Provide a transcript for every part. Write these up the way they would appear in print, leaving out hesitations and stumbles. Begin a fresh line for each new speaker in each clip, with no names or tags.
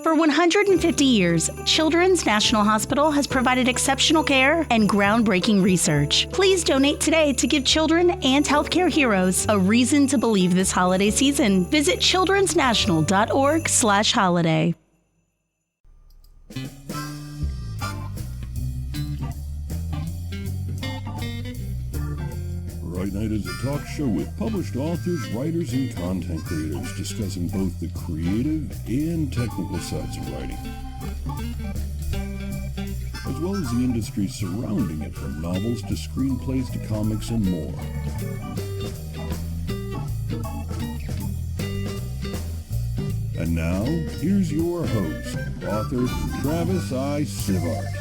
For 150 years, Children's National Hospital has provided exceptional care and groundbreaking research. Please donate today to give children and healthcare heroes a reason to believe this holiday season. Visit childrensnational.org/holiday.
Right Night is a talk show with published authors, writers, and content creators discussing both the creative and technical sides of writing, as well as the industry surrounding it, from novels to screenplays to comics and more. And now, here's your host, author Travis I. Sivart.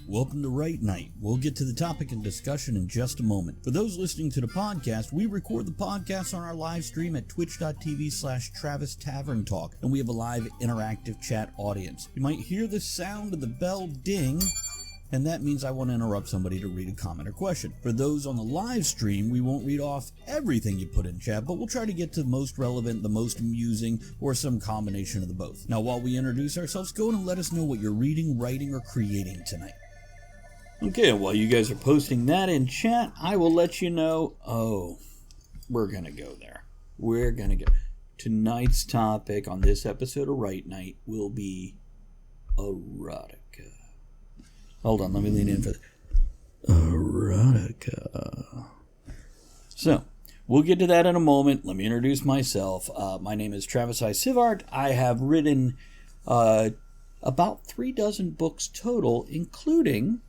Welcome to Right Night. We'll get to the topic and discussion in just a moment. For those listening to the podcast, we record the podcast on our live stream at twitch.tv/Travis Tavern Talk, and we have a live interactive chat audience. You might hear the sound of the bell ding, and that means I want to interrupt somebody to read a comment or question. For those on the live stream, we won't read off everything you put in chat, but we'll try to get to the most relevant, the most amusing, or some combination of the both. Now, while we introduce ourselves, go and let us know what you're reading, writing, or creating tonight. Okay, while you guys are posting that in chat, I will let you know, we're going to go there. We're going to go. Tonight's topic on this episode of Right Night will be erotica. Hold on, let me lean in for this. Erotica. So, we'll get to that in a moment. Let me introduce myself. My name is Travis I. Sivart. I have written about 36 books total, including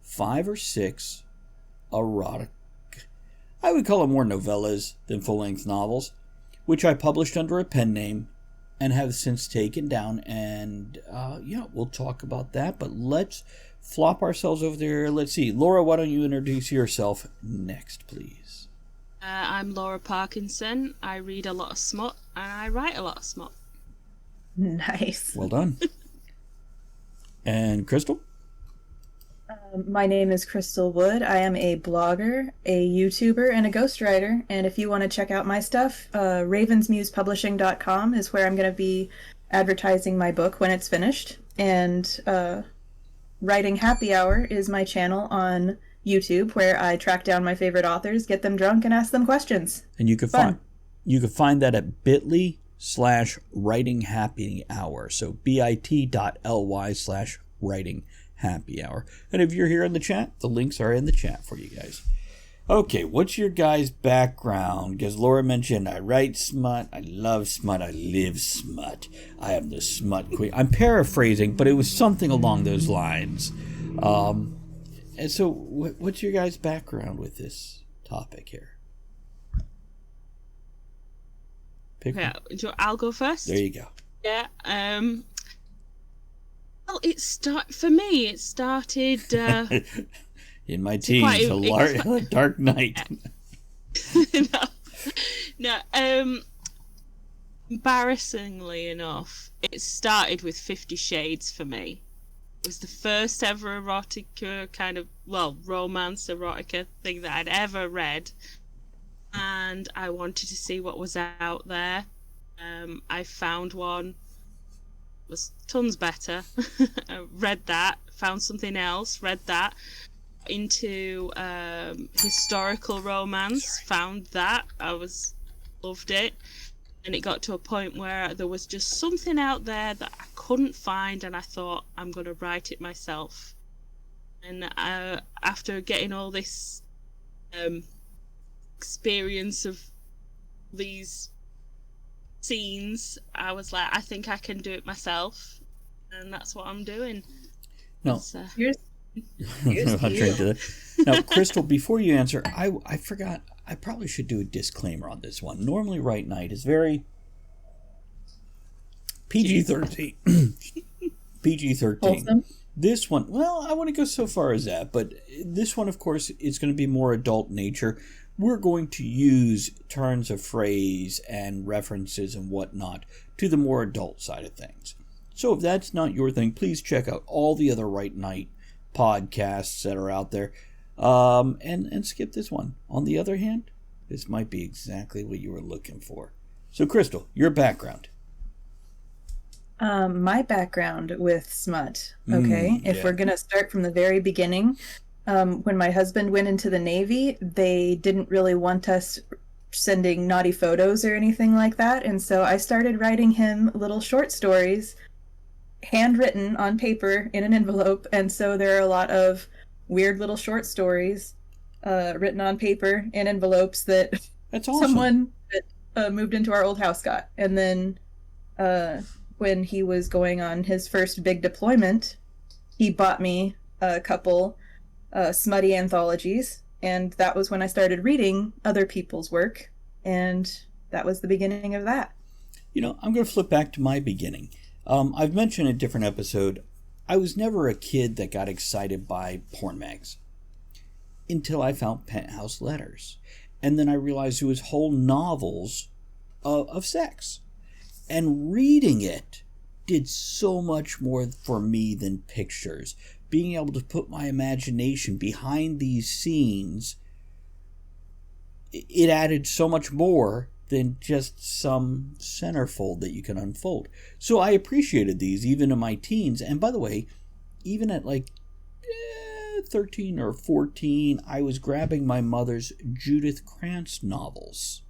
5 or 6 erotic, I would call them more novellas than full-length novels, which I published under a pen name and have since taken down. And we'll talk about that, but let's flop ourselves over there. Let's see, Laura, why don't you introduce yourself next, please?
I'm Laura Parkinson. I read a lot of smut and I write a lot of smut.
Nice.
Well done. And Crystal?
My name is Crystal Wood. I am a blogger, a YouTuber, and a ghostwriter. And if you want to check out my stuff, ravensmusepublishing.com is where I'm going to be advertising my book when it's finished. And Writing Happy Hour is my channel on YouTube, where I track down my favorite authors, get them drunk, and ask them questions.
And you can find that at bit.ly/writing happy hour. So bit.ly/writing happy hour. And if you're here in the chat, the links are in the chat for you guys. Okay, what's your guys' background? Because Laura mentioned I write smut, I love smut, I live smut. I am the smut queen. I'm paraphrasing, but it was something along those lines. And so, what's your guys' background with this topic here?
I'll go first.
There you go.
Yeah. Well, it started
in my teens, a dark night.
No. Embarrassingly enough, it started with 50 Shades for me. It was the first ever erotica romance erotica thing that I'd ever read, and I wanted to see what was out there. I found one. Was tons better. Read that, found something else, read that, into historical romance, found that, loved it, and it got to a point where there was just something out there that I couldn't find, and I thought, I'm going to write it myself. And after getting all this experience of these scenes, I was like, I think I can do it myself, and that's what I'm doing.
No,
here's
Now, Crystal, before you answer, I forgot. I probably should do a disclaimer on this one. Normally, Right Night is very PG-13. PG-13.
Awesome.
This one, well, I wouldn't go so far as that, but this one, of course, is going to be more adult nature. We're going to use turns of phrase and references and whatnot to the more adult side of things. So if that's not your thing, please check out all the other Right Night podcasts that are out there, and skip this one. On the other hand, This might be exactly what you were looking for. So, Crystal, your background.
My background with smut. Okay, if we're gonna start from the very beginning, when my husband went into the Navy, they didn't really want us sending naughty photos or anything like that, and so I started writing him little short stories, handwritten on paper in an envelope, and so there are a lot of weird little short stories written on paper in envelopes that
That's awesome.
someone that moved into our old house got. And then when he was going on his first big deployment, he bought me a couple smutty anthologies, and that was when I started reading other people's work, and that was the beginning of that.
You know, I'm going to flip back to my beginning. I've mentioned in a different episode, I was never a kid that got excited by porn mags until I found Penthouse Letters. And then I realized there was whole novels of sex. And reading it did so much more for me than pictures. Being able to put my imagination behind these scenes, it added so much more than just some centerfold that you can unfold. So I appreciated these even in my teens. And by the way, even at like 13 or 14, I was grabbing my mother's Judith Krantz novels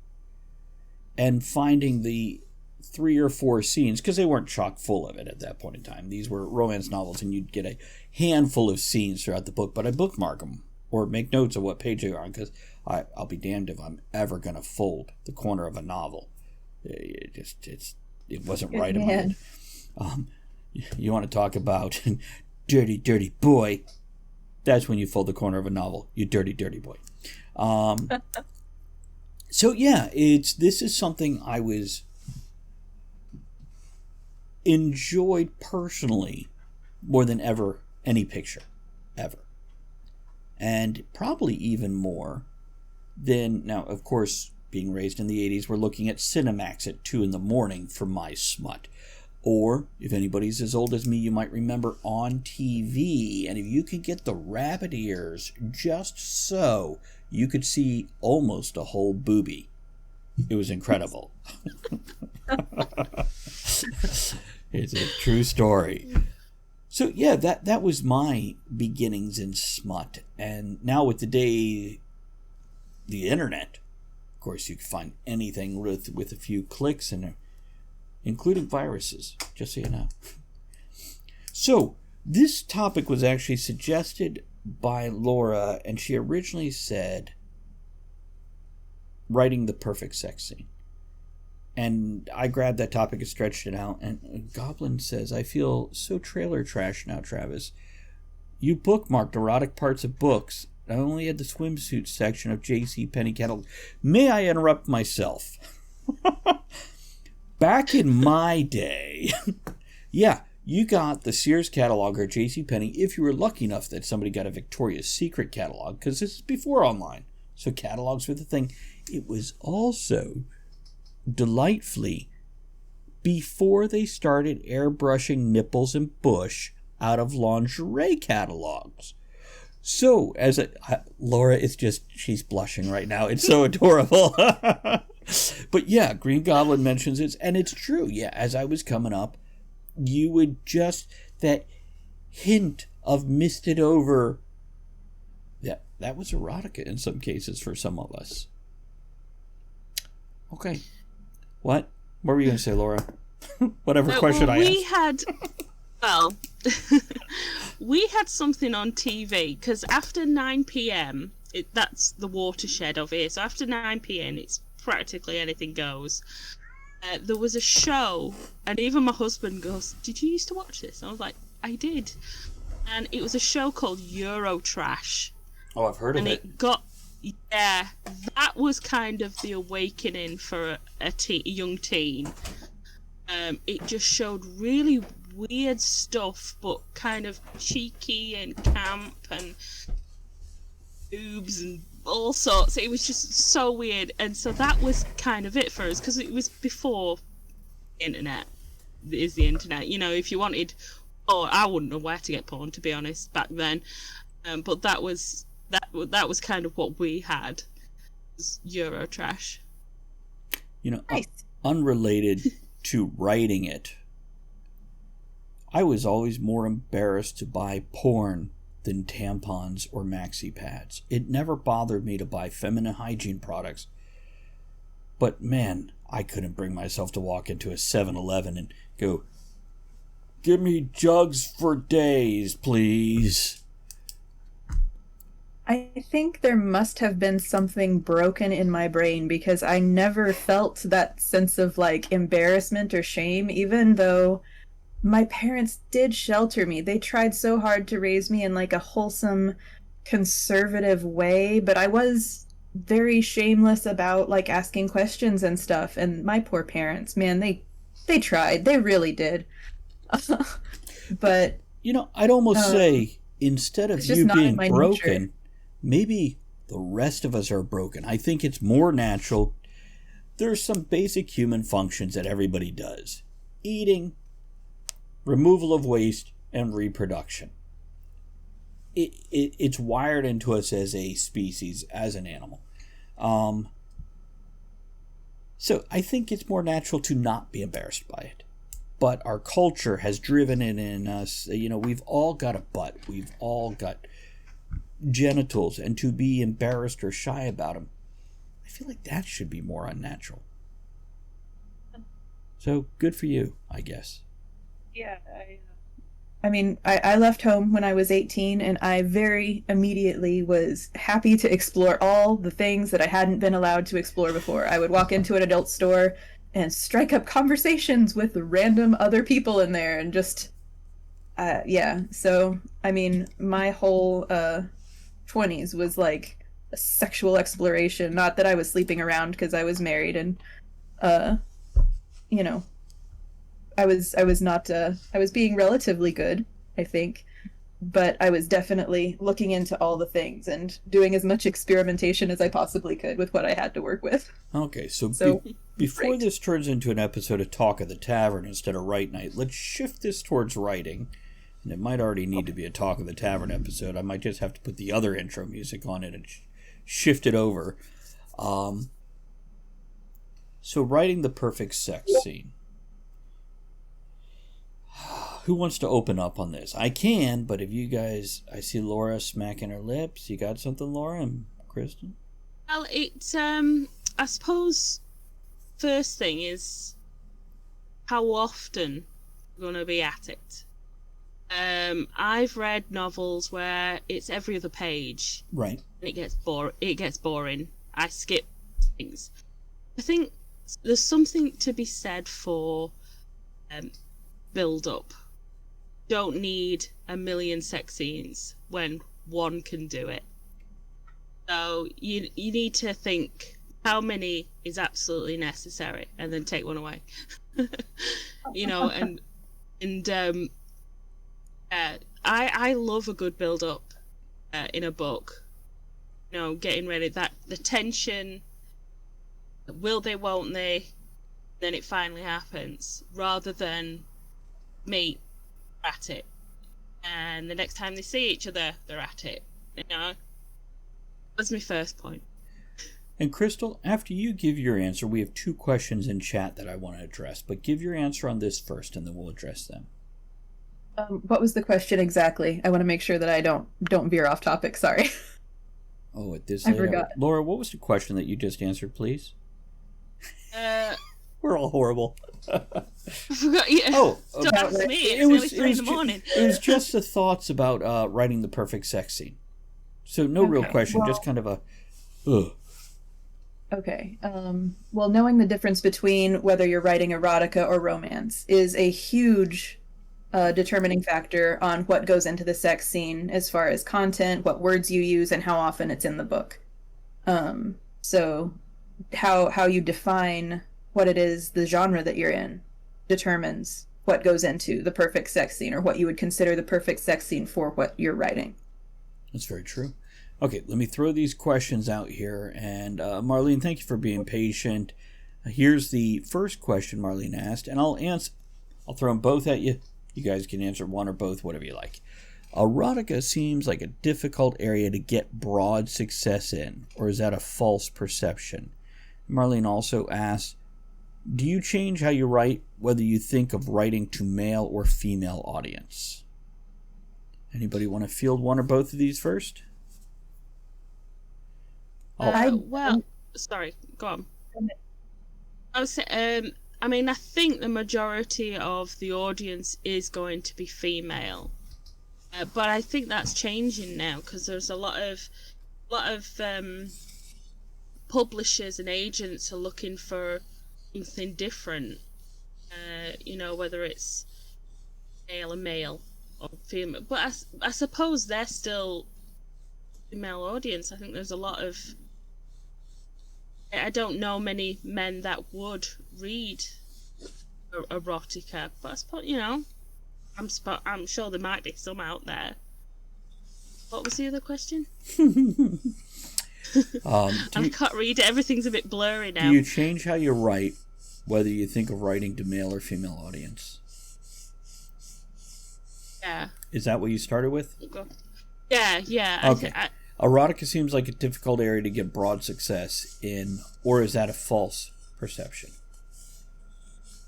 and finding the 3 or 4 scenes, because they weren't chock full of it at that point in time. These were romance novels, and you'd get a handful of scenes throughout the book, but I bookmark them or make notes of what page they're on, because I'll be damned if I'm ever going to fold the corner of a novel. It wasn't
Good
right in my
man.
head. You want to talk about dirty, dirty boy? That's when you fold the corner of a novel. You dirty, dirty boy. So yeah, this is something I was enjoyed personally more than ever any picture ever, and probably even more than now. Of course, being raised in the 80s, we're looking at Cinemax at 2 a.m. for my smut. Or, if anybody's as old as me, you might remember on TV, and if you could get the rabbit ears just so, you could see almost a whole boobie. It was incredible. It's a true story. So yeah, that was my beginnings in smut. And now with the internet, of course you can find anything with a few clicks and including viruses, just so you know. So, this topic was actually suggested by Laura, and she originally said writing the perfect sex scene. And I grabbed that topic and stretched it out, and Goblin says, I feel so trailer trash now, Travis. You bookmarked erotic parts of books. I only had the swimsuit section of J.C. Penney catalog. May I interrupt myself? Back in my day, yeah, you got the Sears catalog or JCPenney if you were lucky enough that somebody got a Victoria's Secret catalog, because this is before online, so catalogs were the thing. It was also, delightfully, before they started airbrushing nipples and bush out of lingerie catalogs. So, Laura is she's blushing right now. It's so adorable. But yeah, Green Goblin mentions it, and it's true. Yeah, as I was coming up, you would that hint of misted over. Yeah, that was erotica in some cases for some of us. Okay. What were you going to say, Laura? Whatever question I asked.
We had something on TV, because after 9 p.m, that's the watershed of it. So after 9 p.m, it's practically anything goes. There was a show, and even my husband goes, "Did you used to watch this?" And I was like, "I did." And it was a show called Eurotrash.
Oh, I've heard of it.
Yeah, that was kind of the awakening for a young teen. It just showed really weird stuff, but kind of cheeky and camp and boobs and all sorts. It was just so weird, and so that was kind of it for us, because it was before the internet is the internet. You know, if you wanted, I wouldn't know where to get porn, to be honest, back then. But that was kind of what we had. was Eurotrash.
Nice.
Unrelated to writing it, I was always more embarrassed to buy porn than tampons or maxi pads. It never bothered me to buy feminine hygiene products. But man, I couldn't bring myself to walk into a 7-Eleven and go, "Give me jugs for days, please."
I think there must have been something broken in my brain because I never felt that sense of like embarrassment or shame, even though my parents did shelter me. They tried so hard to raise me in like a wholesome, conservative way, but I was very shameless about like asking questions and stuff. And my poor parents, man, they tried. They really did. But
I'd almost say instead of
it's just
you
not in
being
my
broken,
nature.
maybe the rest of us are broken. I think it's more natural. There's some basic human functions that everybody does: eating, removal of waste, and reproduction. It's wired into us as a species, as an animal. So I think it's more natural to not be embarrassed by it. But our culture has driven it in us. We've all got a butt. We've all got genitals. And to be embarrassed or shy about them, I feel like that should be more unnatural. So good for you, I guess.
Yeah, I mean, I left home when I was 18, and I very immediately was happy to explore all the things that I hadn't been allowed to explore before. I would walk into an adult store and strike up conversations with random other people in there, and just, yeah. So, I mean, my whole 20s was like a sexual exploration. Not that I was sleeping around because I was married, and, I was being relatively good, I think, but I was definitely looking into all the things and doing as much experimentation as I possibly could with what I had to work with.
Okay, so before
great.
this turns into an episode of Talk of the Tavern instead of Write Night, let's shift this towards writing. And it might already need to be a Talk of the Tavern episode. I might just have to put the other intro music on it and shift it over. So writing the perfect sex scene. Who wants to open up on this? I can, but if you guys... I see Laura smacking her lips. You got something, Laura and Kristen?
Well, I suppose first thing is how often you're going to be at it. I've read novels where it's every other page.
Right.
And it gets boring. I skip things. I think there's something to be said for build up. Don't need a million sex scenes when one can do it. So you need to think how many is absolutely necessary, and then take one away. I love a good build up in a book. Getting ready, that the tension, will they, won't they, then it finally happens, rather than meet at it and the next time they see each other they're at it. That's my first point.
And Crystal, after you give your answer, we have 2 questions in chat that I want to address, but give your answer on this first and then we'll address them.
What was the question exactly? I want to make sure that I don't veer off topic. Sorry.
Oh, at this
I forgot.
Laura, what was the question that you just answered, please? We're all horrible.
I forgot. Yeah.
Oh,
don't ask me. It's nearly 3 in the morning.
It was just the thoughts about writing the perfect sex scene. So no real question, just kind of a. Ugh.
Okay. Well, knowing the difference between whether you're writing erotica or romance is a huge determining factor on what goes into the sex scene, as far as content, what words you use, and how often it's in the book. So how you define what it is, the genre that you're in, determines what goes into the perfect sex scene, or what you would consider the perfect sex scene for what you're writing.
That's very true. Okay, let me throw these questions out here. And Marlene, thank you for being patient. Here's the first question Marlene asked, and I'll throw them both at you. You guys can answer one or both, whatever you like. Erotica seems like a difficult area to get broad success in, or is that a false perception? Marlene also asks, do you change how you write, whether you think of writing to male or female audience? Anybody want to field one or both of these first?
Sorry, go on. I was saying, I think the majority of the audience is going to be female, but I think that's changing now because there's a lot of publishers and agents are looking for something different. Whether it's male or female, but I suppose they're still female audience. I think there's a lot of. I don't know many men that would read erotica, but I suppose, I'm sure there might be some out there. What was the other question? I can't read it. Everything's a bit blurry now.
Do you change how you write, whether you think of writing to male or female audience?
Yeah.
Is that what you started with?
Yeah.
Okay. Erotica seems like a difficult area to get broad success in, or is that a false perception?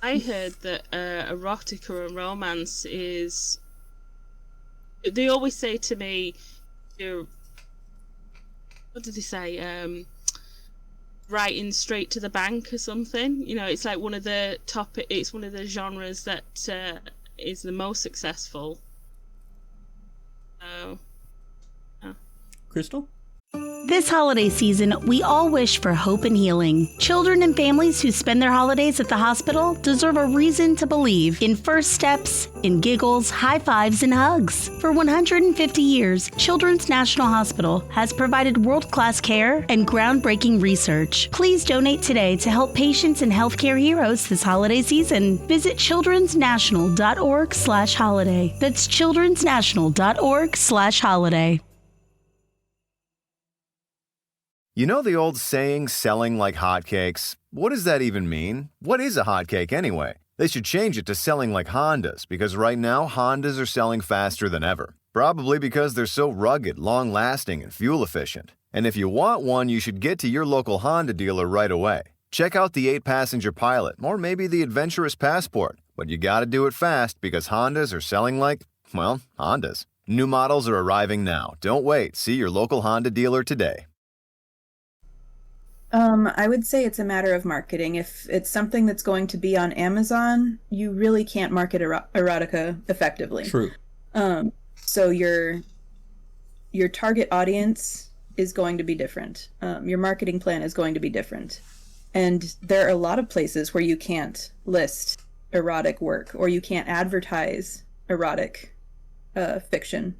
I heard that erotica and romance is... They always say to me, what did they say? Writing straight to the bank or something. It's like one of the it's one of the genres that is the most successful.
Crystal?
This holiday season, we all wish for hope and healing. Children and families who spend their holidays at the hospital deserve a reason to believe in first steps, in giggles, high fives, and hugs. For 150 years, Children's National Hospital has provided world-class care and groundbreaking research. Please donate today to help patients and healthcare heroes this holiday season. Visit childrensnational.org/holiday. That's childrensnational.org/holiday.
You know the old saying, selling like hotcakes? What does that even mean? What is a hotcake anyway? They should change it to selling like Hondas, because right now Hondas are selling faster than ever. Probably because they're so rugged, long-lasting, and fuel-efficient. And if you want one, you should get to your local Honda dealer right away. Check out the 8-passenger Pilot, or maybe the adventurous Passport. But you gotta do it fast, because Hondas are selling like, well, Hondas. New models are arriving now. Don't wait. See your local Honda dealer today.
I would say it's a matter of marketing. If it's something that's going to be on Amazon, you really can't market erotica effectively.
True.
So your target audience is going to be different. Your marketing plan is going to be different. And there are a lot of places where you can't list erotic work, or you can't advertise erotic fiction.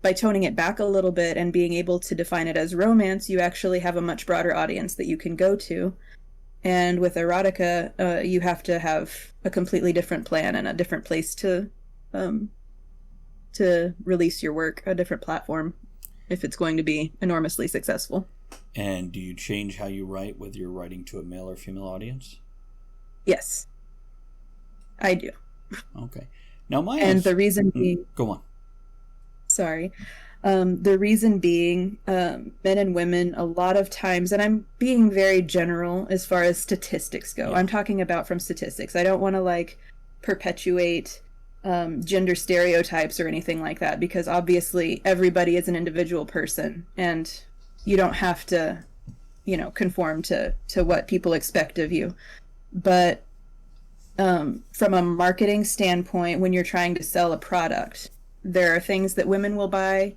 By toning it back a little bit and being able to define it as romance, you actually have a much broader audience that you can go to. And with erotica, you have to have a completely different plan and a different place to release your work, a different platform, if it's going to be enormously successful.
And do you change how you write, whether you're writing to a male or female audience?
Yes, I do.
Okay. Now
the reason being...
Go on.
Sorry. The reason being, men and women, a lot of times, and I'm being very general as far as statistics go. Yeah. I'm talking about from statistics. I don't want to perpetuate gender stereotypes or anything like that, because obviously everybody is an individual person, and you don't have to, conform to what people expect of you. But from a marketing standpoint, when you're trying to sell a product, there are things that women will buy,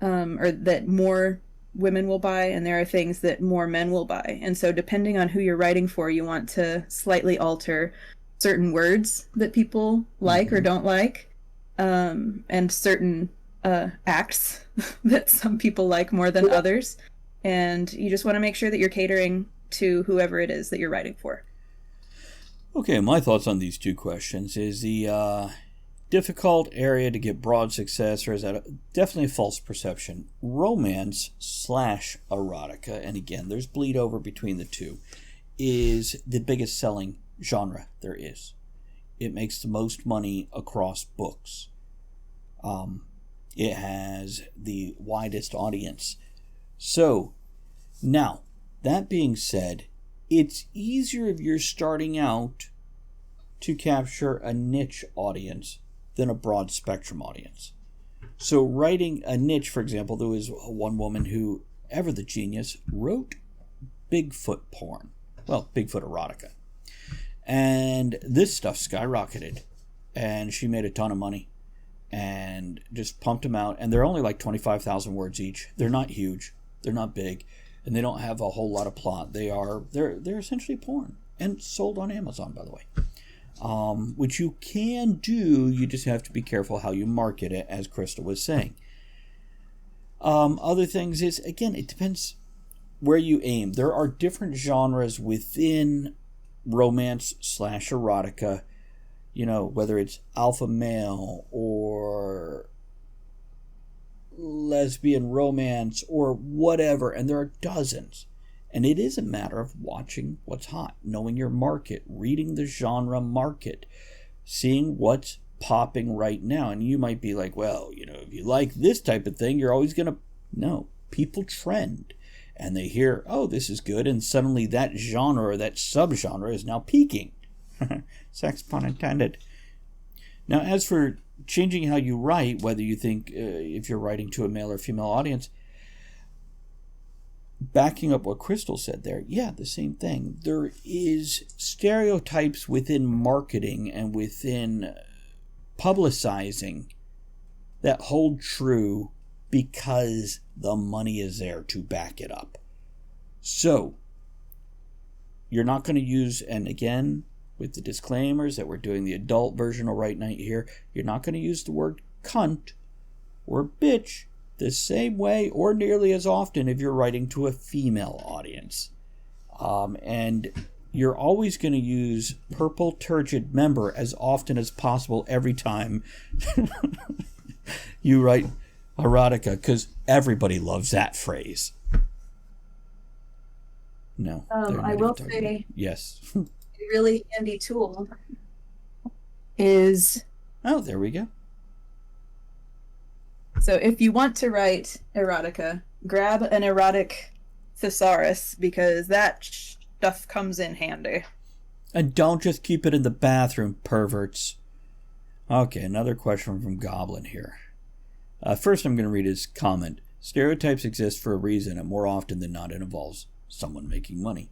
or that more women will buy, and there are things that more men will buy. And so depending on who you're writing for, you want to slightly alter certain words that people like or don't like, and certain acts that some people like more than others. And you just want to make sure that you're catering to whoever it is that you're writing for.
Okay, my thoughts on these two questions is the... difficult area to get broad success, or is that definitely a false perception? Romance/erotica, and again, there's bleed over between the two, is the biggest selling genre there is. It makes the most money across books. It has the widest audience. So, now, that being said, it's easier if you're starting out to capture a niche audience than a broad spectrum audience. So writing a niche, for example, there was one woman who, ever the genius, wrote Bigfoot porn. Well, Bigfoot erotica. And this stuff skyrocketed. And she made a ton of money. And just pumped them out. And they're only like 25,000 words each. They're not huge. They're not big. And they don't have a whole lot of plot. They're essentially porn. And sold on Amazon, by the way. Which you can do, you just have to be careful how you market it, as Crystal was saying. Other things is, again, it depends where you aim. There are different genres within romance / erotica, whether it's alpha male or lesbian romance or whatever, and there are dozens. And it is a matter of watching what's hot, knowing your market, reading the genre market, seeing what's popping right now. And you might be like, well, if you like this type of thing, you're always going to... No, people trend. And they hear, oh, this is good. And suddenly that genre or that subgenre is now peaking. Sex pun intended. Now, as for changing how you write, whether you think if you're writing to a male or female audience, backing up what Crystal said there, yeah, the same thing. There is stereotypes within marketing and within publicizing that hold true because the money is there to back it up. So, you're not going to use, and again, with the disclaimers that we're doing the adult version of Right Night here, you're not going to use the word cunt or bitch the same way or nearly as often if you're writing to a female audience. And you're always going to use purple turgid member as often as possible every time you write erotica, because everybody loves that phrase. No.
I will say,
yes.
a really handy tool is...
Oh, there we go.
So if you want to write erotica, grab an erotic thesaurus, because that stuff comes in handy.
And don't just keep it in the bathroom, perverts. Okay, another question from Goblin here. First, I'm going to read his comment. Stereotypes exist for a reason, and more often than not, it involves someone making money.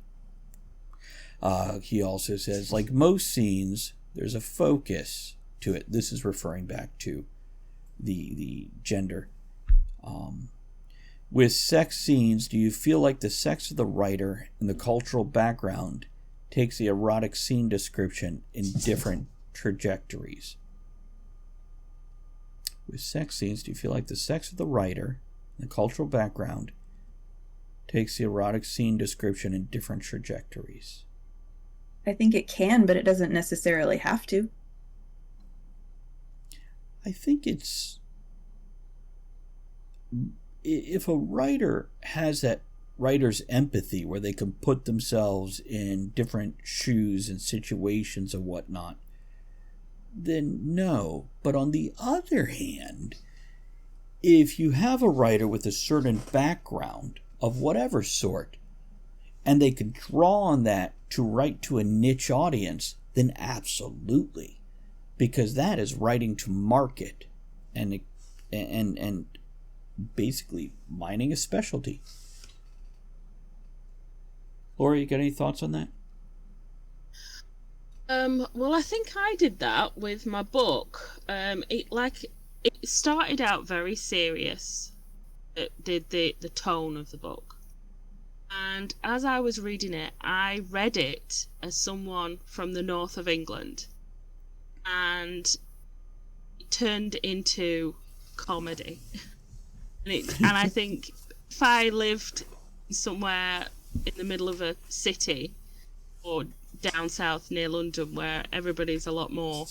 He also says, like most scenes, there's a focus to it. This is referring back to the gender. With sex scenes, do you feel like the sex of the writer and the cultural background takes the erotic scene description in different trajectories? With sex scenes, do you feel like the sex of the writer and the cultural background takes the erotic scene description in different trajectories?
I think it can, but it doesn't necessarily have to.
I think it's... If a writer has that writer's empathy where they can put themselves in different shoes and situations and whatnot, then no. But on the other hand, if you have a writer with a certain background of whatever sort, and they can draw on that to write to a niche audience, then absolutely. Because that is writing to market and basically mining a specialty. Laura, you got any thoughts on that?
Well, I think I did that with my book. It started out very serious. It did the tone of the book, and as I was reading it, I read it as someone from the north of England, and it turned into comedy. And I think if I lived somewhere in the middle of a city or down south near London where everybody's a lot more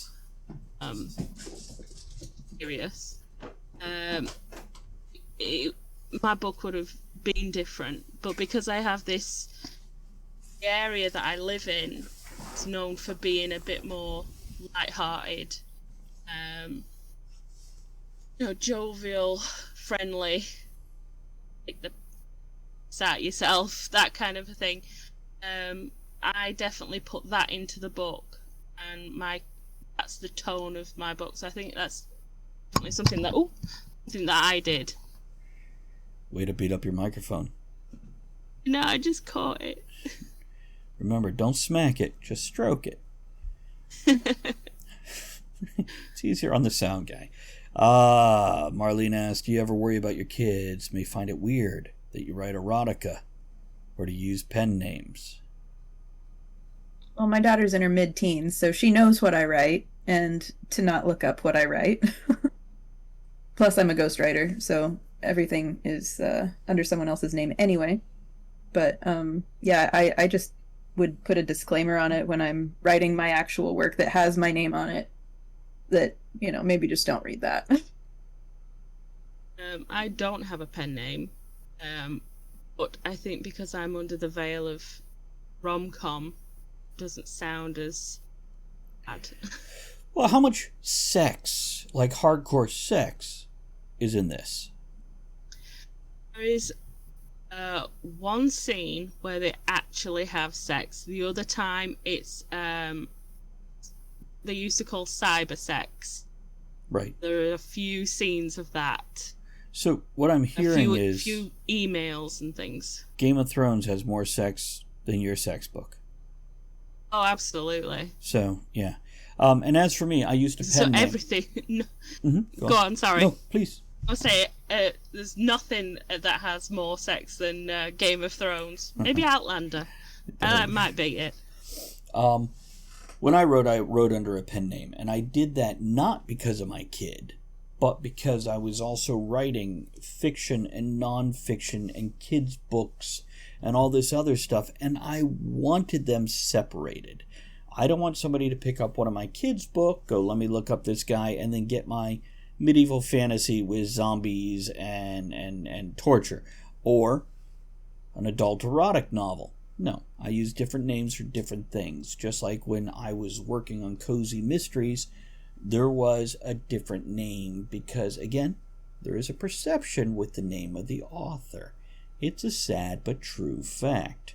serious, my book would have been different. But because I have this area that I live in, it's known for being a bit more light-hearted, jovial, friendly, take the at yourself, that kind of a thing. I definitely put that into the book, and that's the tone of my books. I think that's definitely something that I did.
Way to beat up your microphone.
No, I just caught it.
Remember, don't smack it, just stroke it. It's easier on the sound guy. Marlene asked, do you ever worry about your kids may find it weird that you write erotica or to use pen names?
Well, my daughter's in her mid-teens, so she knows what I write, and to not look up what I write. Plus, I'm a ghostwriter, so everything is under someone else's name anyway. But, yeah, I just would put a disclaimer on it when I'm writing my actual work that has my name on it, that, maybe just don't read that.
I don't have a pen name, but I think because I'm under the veil of rom-com, doesn't sound as bad.
Well, how much sex, like hardcore sex, is in this?
There is one scene where they actually have sex. The other time it's they used to call cyber sex.
Right.
There are a few scenes of that.
So what I'm hearing is
a few emails and things.
Game of Thrones has more sex than your sex book.
Oh, absolutely.
So, yeah. And as for me, I used to pen name.
Everything. No.
Mm-hmm.
Go on, sorry.
No, please.
I'll say there's nothing that has more sex than Game of Thrones. Maybe Outlander. That might be it.
When I wrote under a pen name, and I did that not because of my kid, but because I was also writing fiction and non-fiction and kids' books and all this other stuff, and I wanted them separated. I don't want somebody to pick up one of my kids' book, go, let me look up this guy, and then get my medieval fantasy with zombies and torture, or an adult erotic novel. No, I use different names for different things. Just like when I was working on Cozy Mysteries, there was a different name because, again, there is a perception with the name of the author. It's a sad but true fact.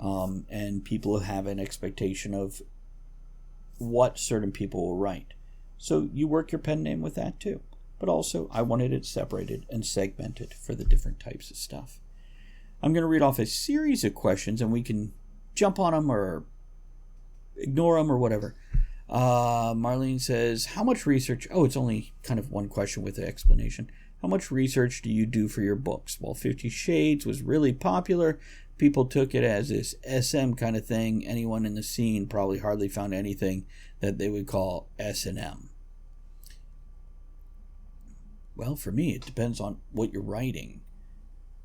And people have an expectation of what certain people will write. So you work your pen name with that too. But also, I wanted it separated and segmented for the different types of stuff. I'm going to read off a series of questions, and we can jump on them or ignore them or whatever. Marlene says, how much research... Oh, it's only kind of one question with an explanation. How much research do you do for your books? Well, 50 Shades was really popular. People took it as this SM kind of thing. Anyone in the scene probably hardly found anything that they would call S&M. Well, for me, it depends on what you're writing.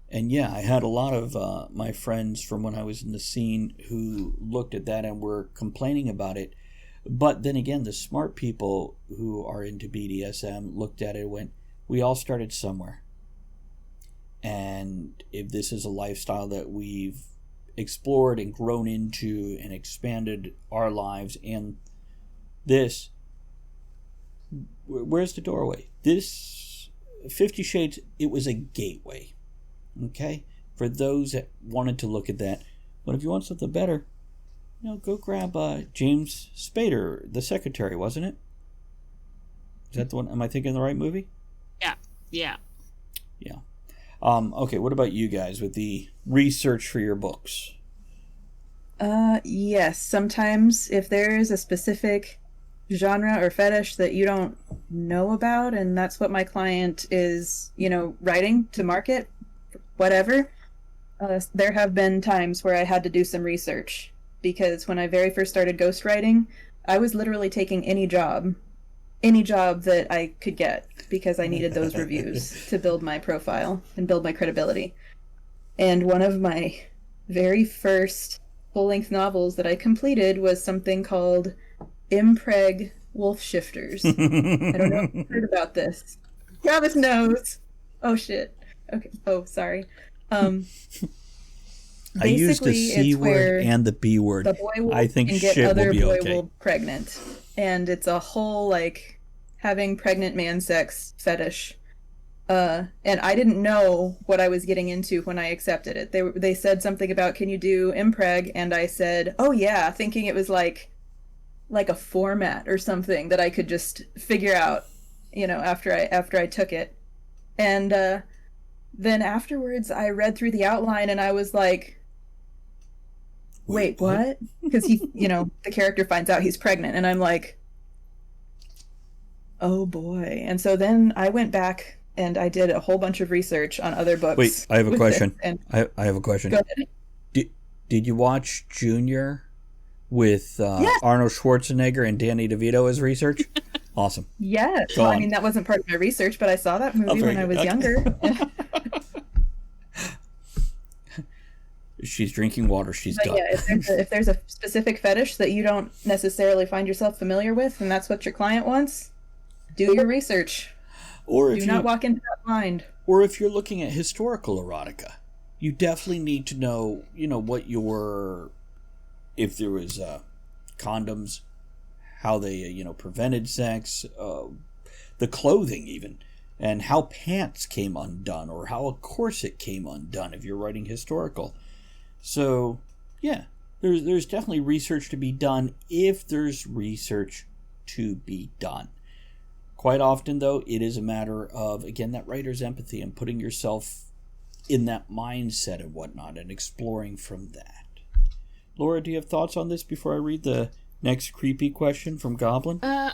And yeah, I had a lot of my friends from when I was in the scene who looked at that and were complaining about it. But then again, the smart people who are into BDSM looked at it and went, we all started somewhere. And if this is a lifestyle that we've explored and grown into and expanded our lives in this, where's the doorway? This 50 Shades, it was a gateway. Okay? For those that wanted to look at that. But if you want something better, go grab James Spader, the secretary, wasn't it? Is that the one? Am I thinking of the right movie?
Yeah.
Okay, what about you guys with the research for your books?
Yes. Sometimes if there is a specific genre or fetish that you don't know about, and that's what my client is, writing to market, whatever, there have been times where I had to do some research. Because when I very first started ghostwriting, I was literally taking any job that I could get, because I needed those reviews to build my profile and build my credibility. And one of my very first full-length novels that I completed was something called Impreg Wolf Shifters. I don't know if you've heard about this. Travis knows. Oh, shit. Okay. Oh, sorry.
I used the C word and the B word.
The boy wolf
I think
can get
shit
other
will be
boy
okay.
Wolf pregnant. And it's a whole, having pregnant man sex fetish. And I didn't know what I was getting into when I accepted it. They said something about, can you do impreg? And I said, oh yeah, thinking it was like a format or something that I could just figure out, after I took it. And then afterwards I read through the outline and I was like, wait, what? Because he, the character finds out he's pregnant, and I'm like, oh boy. And so then I went back and I did a whole bunch of research on other books.
Wait, I have a question. I have a question.
Go ahead.
Did you watch Junior with
Yes.
Arnold Schwarzenegger and Danny DeVito as research? Awesome.
Yes.
Go
Well,
on.
I mean, that wasn't part of my research, but I saw that movie
very
when I
good.
was
Okay.
younger.
She's drinking water. She's
But
done.
yeah, if there's a specific fetish that you don't necessarily find yourself familiar with, and that's what your client wants, do your research.
Or if
Do
you,
not walk into that blind.
or if you're looking at historical erotica, you definitely need to know, what if there was condoms, how they, prevented sex, the clothing even, and how pants came undone, or how a corset came undone if you're writing historical. So, yeah, there's definitely research to be done if there's research to be done. Quite often, though, it is a matter of, again, that writer's empathy and putting yourself in that mindset and whatnot and exploring from that. Laura, do you have thoughts on this before I read the next creepy question from Goblin?
I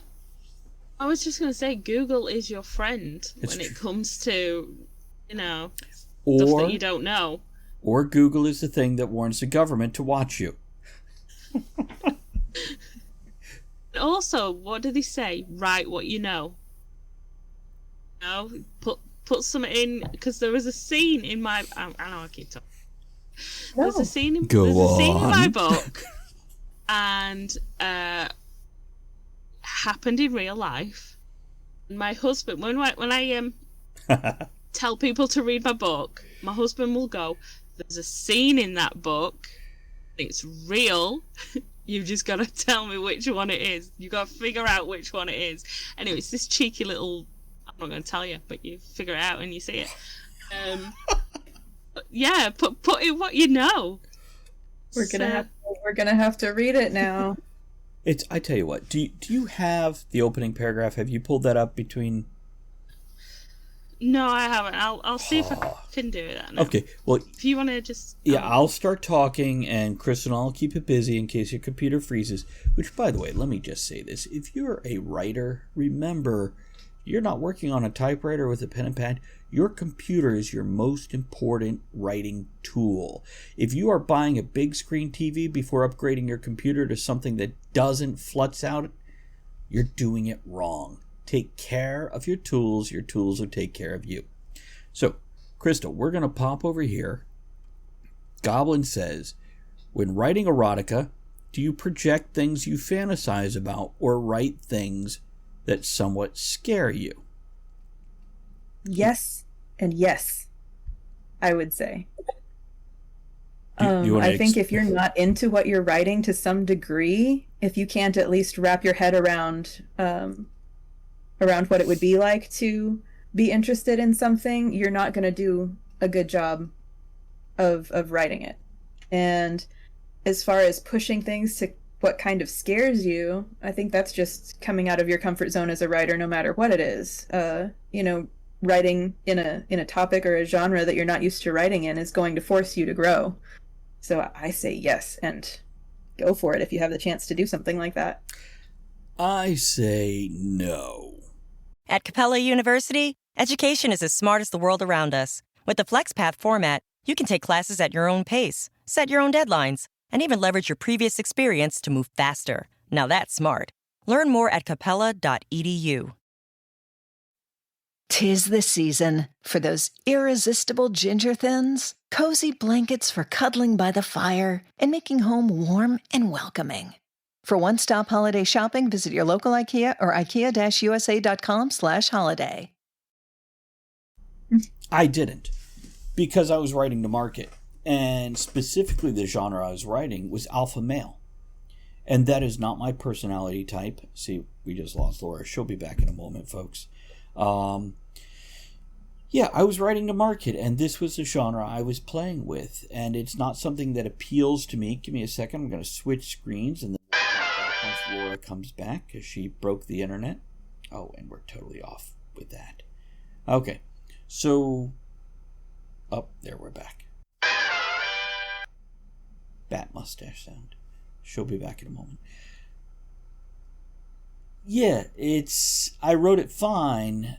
was just going to say, Google is your friend
It's
when it
true.
comes to, stuff
Or,
that you don't know.
or Google is the thing that warns the government to watch you.
Also, what did he say? Write what you know. Put something in, because there was a scene in my. I know I keep talking. There's a scene in.
Go
there's a scene in my
on.
book, and happened in real life. And my husband, when I tell people to read my book, my husband will go, "There's a scene in that book. It's real." You've just got to tell me which one it is. You got to figure out which one it is. Anyway, it's this cheeky little. I'm not going to tell you, but you figure it out and you see it. Yeah, put in what you know.
We're gonna have to read it now.
I tell you what. Do you have the opening paragraph? Have you pulled that up between?
No, I haven't. I'll see if I can do that now.
Okay. Well,
If you want to just.
yeah, I'll start talking, and Chris and I'll keep it busy in case your computer freezes. Which, by the way, let me just say this: if you're a writer, remember, you're not working on a typewriter with a pen and pad. Your computer is your most important writing tool. If you are buying a big screen TV before upgrading your computer to something that doesn't flutz out, you're doing it wrong. Take care of your tools will take care of you. So, Crystal, we're going to pop over here. Goblin says, when writing erotica, do you project things you fantasize about or write things that somewhat scare you?
Yes and yes, I would say.
You wanna
I think if you're not into what you're writing to some degree, if you can't at least wrap your head around what it would be like to be interested in something, you're not going to do a good job of writing it. And as far as pushing things to what kind of scares you, I think that's just coming out of your comfort zone as a writer, no matter what it is. Writing in a topic or a genre that you're not used to writing in is going to force you to grow. So I say yes, and go for it if you have the chance to do something like that.
I say no.
At Capella University, education is as smart as the world around us. With the FlexPath format, you can take classes at your own pace, set your own deadlines, and even leverage your previous experience to move faster. Now that's smart. Learn more at capella.edu.
'Tis the season for those irresistible ginger thins, cozy blankets for cuddling by the fire, and making home warm and welcoming. For one-stop holiday shopping, visit your local IKEA or ikea-usa.com/holiday.
I didn't, because I was writing to market, and specifically the genre I was writing was alpha male, and that is not my personality type. See, we just lost Laura. She'll be back in a moment, folks. Yeah, I was writing to market, and this was the genre I was playing with, and it's not something that appeals to me. Give me a second. I'm going to switch screens, and then once Laura comes back, because she broke the internet. Oh, and we're totally off with that. Okay, so... Oh, there, we're back. Bat mustache sound. She'll be back in a moment. Yeah, I wrote it fine,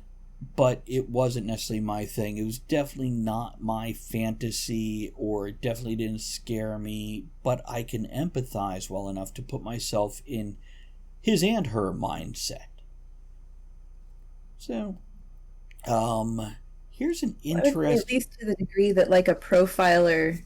but it wasn't necessarily my thing. It was definitely not my fantasy, or it definitely didn't scare me, but I can empathize well enough to put myself in his and her mindset. So, here's an interesting...
At least to the degree that, like, a profiler,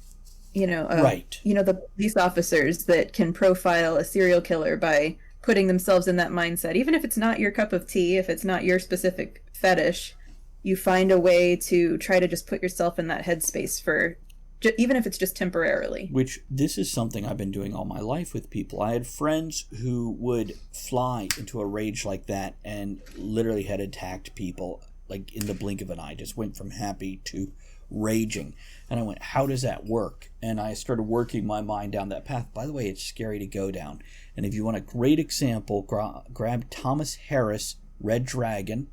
right.
The police officers that can profile a serial killer by putting themselves in that mindset, even if it's not your cup of tea, if it's not your specific fetish, you find a way to try to just put yourself in that headspace for, even if it's just temporarily.
Which, this is something I've been doing all my life with people. I had friends who would fly into a rage like that and literally had attacked people, like in the blink of an eye, just went from happy to raging. And I went, how does that work? And I started working my mind down that path. By the way, it's scary to go down. And if you want a great example, grab Thomas Harris, Red Dragon.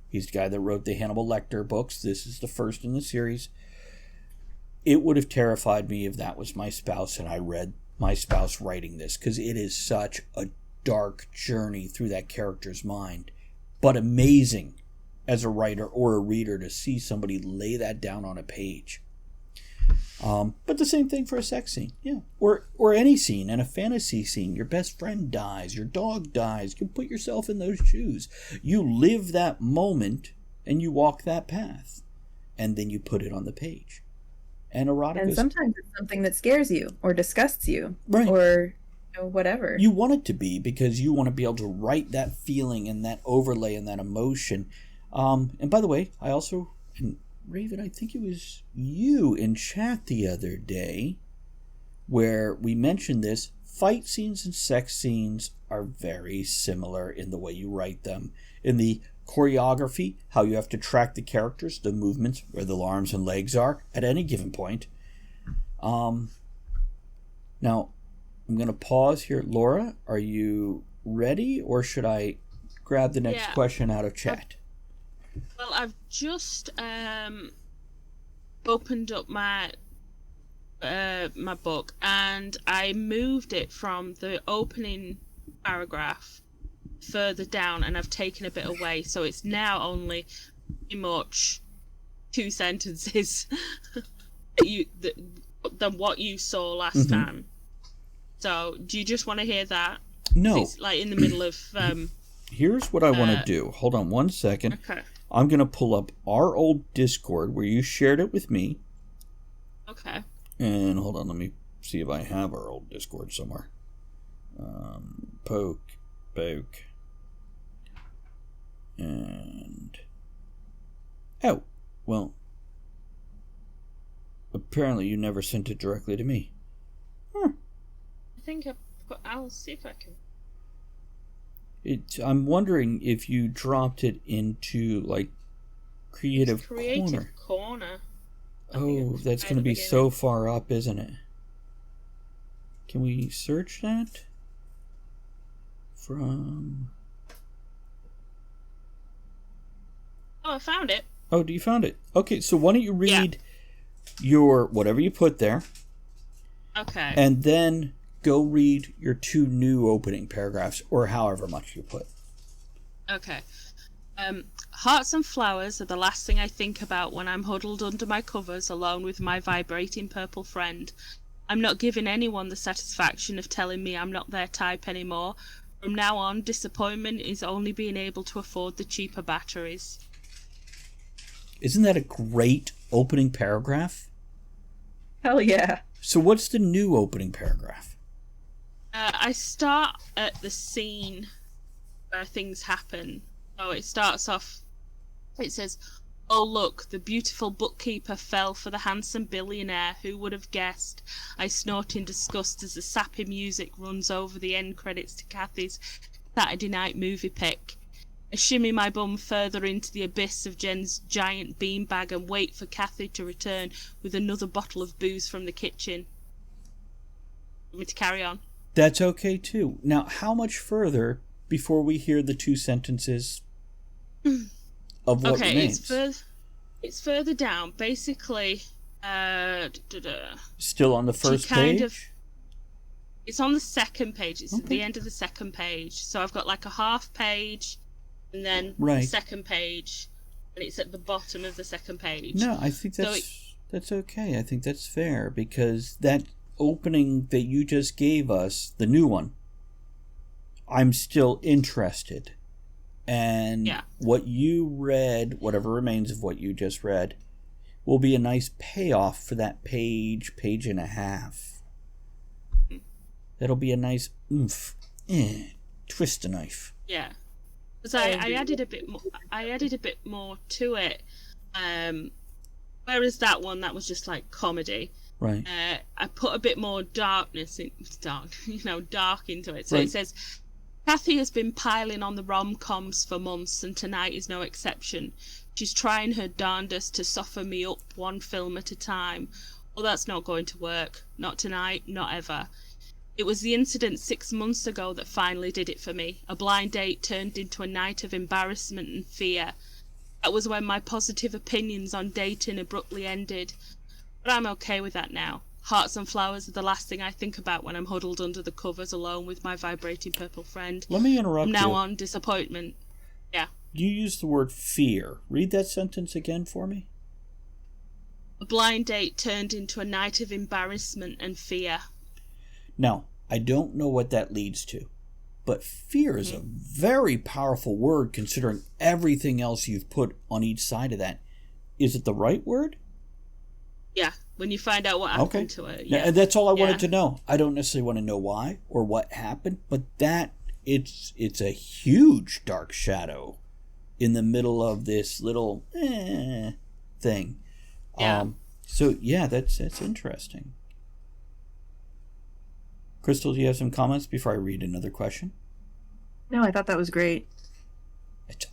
He's the guy that wrote the Hannibal Lecter books. This is the first in the series. It would have terrified me if that was my spouse and I read my spouse writing this, because it is such a dark journey through that character's mind. But amazing as a writer or a reader to see somebody lay that down on a page. But the same thing for a sex scene, yeah. Or any scene, and a fantasy scene. Your best friend dies, your dog dies. You put yourself in those shoes. You live that moment, and you walk that path. And then you put it on the page. And erotica...
And sometimes it's something that scares you, or disgusts you,
right.
Or whatever.
You want it to be, because you want to be able to write that feeling and that overlay and that emotion. And by the way, I also... And Raven, I think it was you in chat the other day where we mentioned this. Fight scenes and sex scenes are very similar in the way you write them. In the choreography, how you have to track the characters, the movements, where the arms and legs are at any given point. Now, I'm going to pause here. Laura, are you ready, or should I grab the next question out of chat?
Well, I've just opened up my my book, and I moved it from the opening paragraph further down, and I've taken a bit away, so it's now only pretty much 2 sentences than what you saw last time. So, do you just want to hear that?
No.
It's like in the middle of...
Here's what I want to do. Hold on 1 second.
Okay.
I'm going to pull up our old Discord where you shared it with me.
Okay.
And hold on, let me see if I have our old Discord somewhere. Poke. And... Oh, well. Apparently you never sent it directly to me.
I think I'll see if I can...
I'm wondering if you dropped it into, like, Creative
Corner.
Oh, that's going to be so far up, isn't it? Can we search that? From...
Oh, I found it.
Oh, you found it? Okay, so why don't you read your, whatever you put there.
Okay.
And then... go read your 2 new opening paragraphs, or however much you put.
Okay. Hearts and flowers are the last thing I think about when I'm huddled under my covers alone with my vibrating purple friend. I'm not giving anyone the satisfaction of telling me I'm not their type anymore. From now on, disappointment is only being able to afford the cheaper batteries.
Isn't that a great opening paragraph?
Hell yeah.
So what's the new opening paragraph?
I start at the scene where things happen. So it starts off, it says, "Oh look, the beautiful bookkeeper fell for the handsome billionaire. Who would have guessed?" I snort in disgust as the sappy music runs over the end credits to Kathy's Saturday night movie pick. I shimmy my bum further into the abyss of Jen's giant beanbag and wait for Kathy to return with another bottle of booze from the kitchen. Want me to carry on?
That's okay, too. Now, how much further before we hear the 2 sentences of what remains?
It's further down. Basically,
still on the first page?
It's on the second page. It's at the end of the second page. So I've got like a half page, and then the second page, and it's at the bottom of the second page.
No, I think that's okay. I think that's fair, because that opening that you just gave us, the new one, I'm still interested. And what you read, whatever remains of what you just read, will be a nice payoff for that page and a half. That'll be a nice oomph. Twist a knife.
Yeah. Because I added a bit more. I added a bit more to it. Whereas that one, that was just like comedy.
Right.
I put a bit more dark into it. So it says, Kathy has been piling on the rom-coms for months, and tonight is no exception. She's trying her darndest to soften me up one film at a time. Well, that's not going to work. Not tonight, not ever. It was the incident 6 months ago that finally did it for me. A blind date turned into a night of embarrassment and fear. That was when my positive opinions on dating abruptly ended. But I'm okay with that now. Hearts and flowers are the last thing I think about when I'm huddled under the covers alone with my vibrating purple friend.
Let me interrupt you.
From now on, disappointment. Yeah.
You used the word fear. Read that sentence again for me.
A blind date turned into a night of embarrassment and fear.
Now, I don't know what that leads to, but fear is a very powerful word considering everything else you've put on each side of that. Is it the right word?
Yeah, when you find out what happened to it. Yeah.
Now, that's all I wanted to know. I don't necessarily want to know why or what happened, but that it's a huge dark shadow in the middle of this little thing.
Yeah.
So yeah, that's interesting. Crystal, do you have some comments before I read another question?
No, I thought that was great.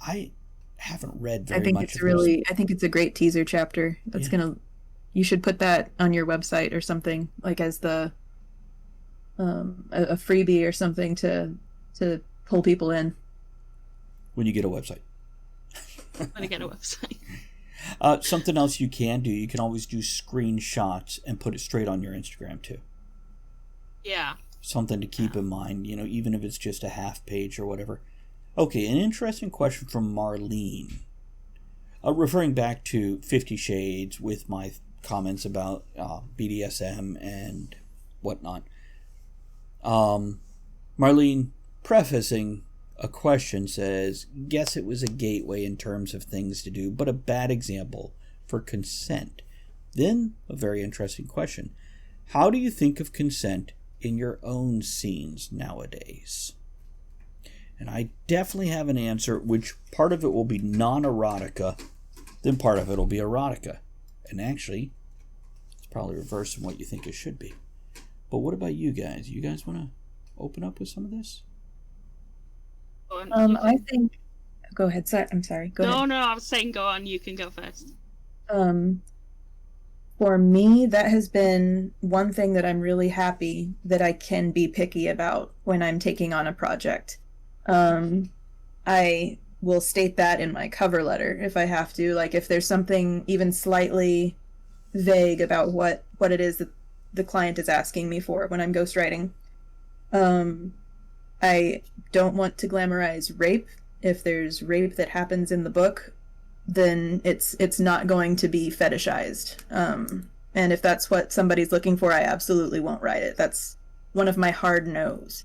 I haven't read very much of
I think it's a great teaser chapter. That's you should put that on your website or something, like as the a freebie or something to pull people in.
When you get a website.
When I get a website.
Something else you can do, you can always do screenshots and put it straight on your Instagram too.
Yeah.
Something to keep in mind, even if it's just a half page or whatever. Okay, an interesting question from Marlene. Referring back to 50 Shades with my comments about BDSM and whatnot. Marlene, prefacing a question, says, guess it was a gateway in terms of things to do, but a bad example for consent. Then, a very interesting question. How do you think of consent in your own scenes nowadays? And I definitely have an answer, which part of it will be non-erotica, then part of it will be erotica. And actually, it's probably reverse from what you think it should be. But what about you guys? You guys want to open up with some of this?
I think... Go ahead. I'm sorry. Go ahead.
No, I was saying go on. You can go first.
For me, that has been one thing that I'm really happy that I can be picky about when I'm taking on a project. I will state that in my cover letter if I have to. Like, if there's something even slightly vague about what it is that the client is asking me for when I'm ghostwriting. I don't want to glamorize rape. If there's rape that happens in the book, then it's not going to be fetishized. And if that's what somebody's looking for, I absolutely won't write it. That's one of my hard no's.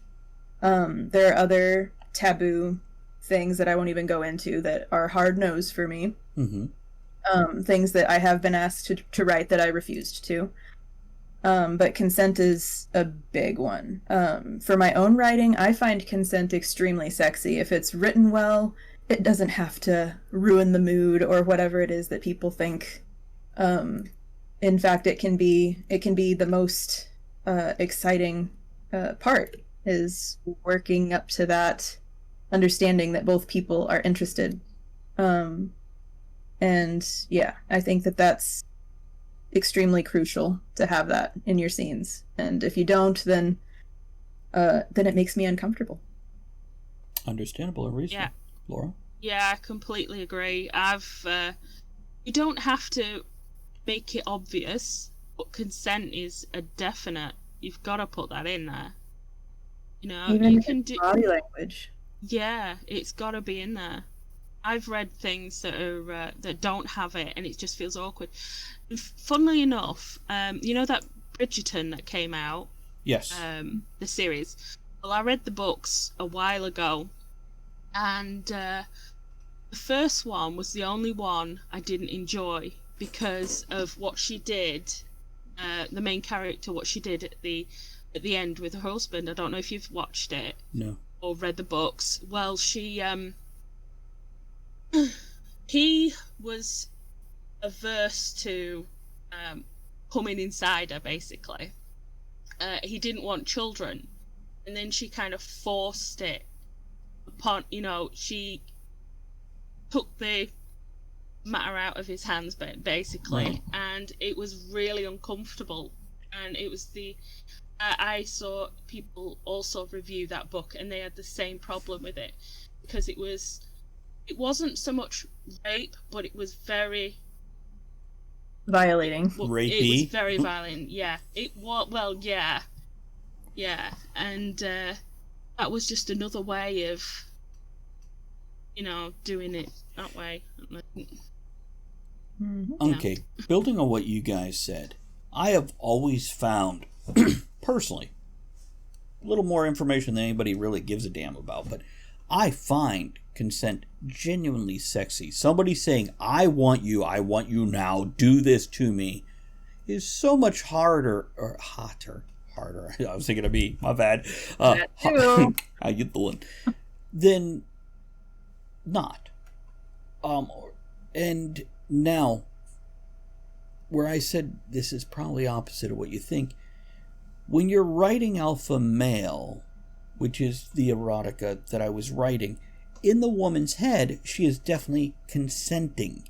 There are other taboo things that I won't even go into that are hard no's for me. Mm-hmm. Things that I have been asked to write that I refused to. But consent is a big one. For my own writing, I find consent extremely sexy. If it's written well, it doesn't have to ruin the mood or whatever it is that people think. In fact, it can be the most exciting part, is working up to that understanding that both people are interested. And yeah, I think that that's extremely crucial to have that in your scenes. And if you don't, then it makes me uncomfortable.
Understandable and reasonable.
Yeah.
Laura?
Yeah, I completely agree. You don't have to make it obvious, but consent is a definite. You've got to put that in there. You know,
Even
you
if
can
it's
do.
body language.
Yeah, it's got to be in there. I've read things that are that don't have it, and it just feels awkward. Funnily enough, you know that Bridgerton that came out.
Yes.
The series. Well, I read the books a while ago, and the first one was the only one I didn't enjoy because of what she did. The main character, what she did at the end with her husband. I don't know if you've watched it.
No.
Or read the books. Well, she he was averse to coming inside her, basically. He didn't want children, and then she kind of forced it upon, she took the matter out of his hands, basically.
Right.
And it was really uncomfortable. And it was I saw people also review that book, and they had the same problem with it, because it wasn't so much rape, but it was very
violating.
Rapey.
It was very violent. Yeah, it was. Well, yeah, and that was just another way of, doing it that way.
Okay, building on what you guys said, I have always found, personally, a little more information than anybody really gives a damn about, but I find consent genuinely sexy. Somebody saying, I want you now, do this to me, is so much harder. I was thinking of me, my bad.
That too.
I get the one. Then not. And now, where I said this is probably opposite of what you think, when you're writing alpha male, which is the erotica that I was writing, in the woman's head, she is definitely consenting.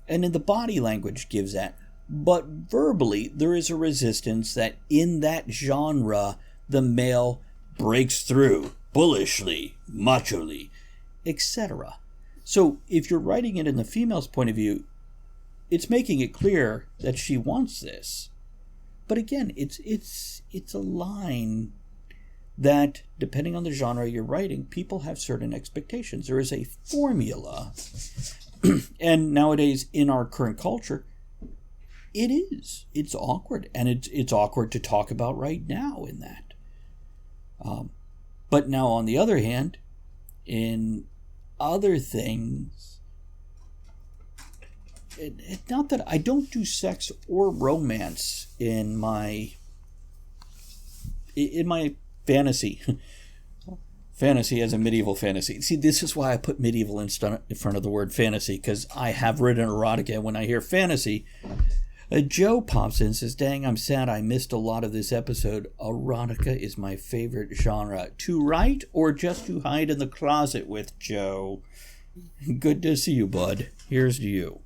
And in the body language gives that. But verbally, there is a resistance that in that genre, the male breaks through, bullishly, macho-ly, etc. So if you're writing it in the female's point of view, it's making it clear that she wants this. But again, it's a line that, depending on the genre you're writing, people have certain expectations. There is a formula. And nowadays, in our current culture, it is. It's awkward. And it's awkward to talk about right now in that. But now, on the other hand, in other things, not that I don't do sex or romance in my fantasy. Fantasy as a medieval fantasy. See, this is why I put medieval in front of the word fantasy, because I have written erotica. When I hear fantasy, Joe pops in and says, dang, I'm sad I missed a lot of this episode. Erotica is my favorite genre. To write or just to hide in the closet with, Joe? Good to see you, bud. Here's to you.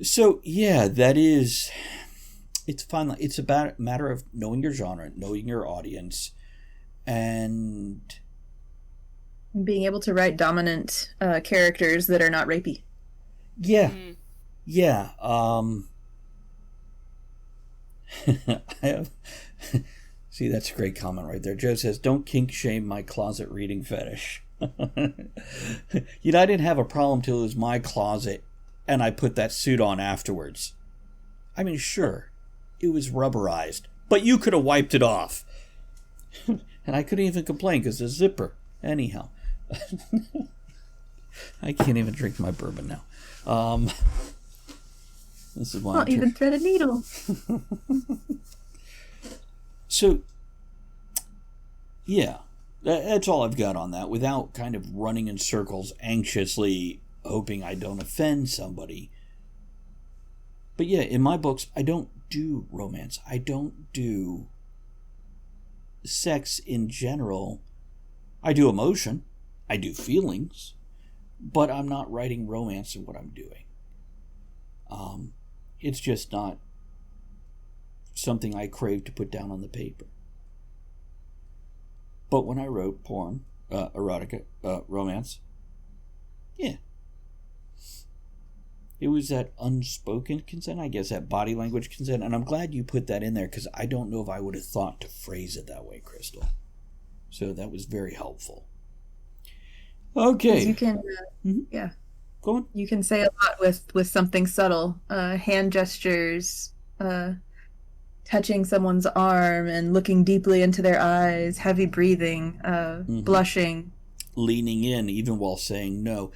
So, yeah, that is... It's fun. It's a matter of knowing your genre, knowing your audience, and...
being able to write dominant characters that are not rapey.
Yeah. Yeah. I have... See, that's a great comment right there. Joe says, don't kink shame my closet reading fetish. I didn't have a problem till it was my closet and I put that suit on afterwards. I mean, sure, it was rubberized, but you could have wiped it off. And I couldn't even complain because the zipper. Anyhow. I can't even drink my bourbon now. This is why
Not even thread a needle.
So, yeah, that's all I've got on that, without kind of running in circles anxiously hoping I don't offend somebody. But yeah, in my books, I don't do romance. I don't do sex in general I do emotion, I do feelings, but I'm not writing romance in what I'm doing. It's just not something I crave to put down on the paper. But when I wrote porn, erotica, romance, yeah. It was that unspoken consent, I guess, that body language consent. And I'm glad you put that in there, because I don't know if I would have thought to phrase it that way, Crystal. So that was very helpful. Okay.
You can, yeah.
Go on.
You can say a lot with something subtle. Hand gestures, touching someone's arm and looking deeply into their eyes, heavy breathing, blushing.
Leaning in, even while saying no.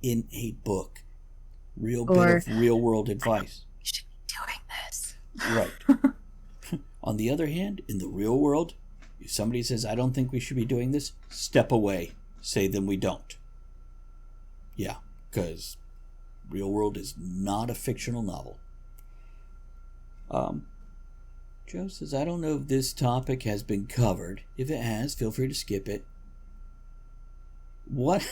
In a book. Real bit of real world advice.
You should be doing this.
Right. On the other hand, in the real world, if somebody says, I don't think we should be doing this, step away. Say, then we don't. Yeah, because real world is not a fictional novel. Joe says, I don't know if this topic has been covered. If it has, feel free to skip it. What?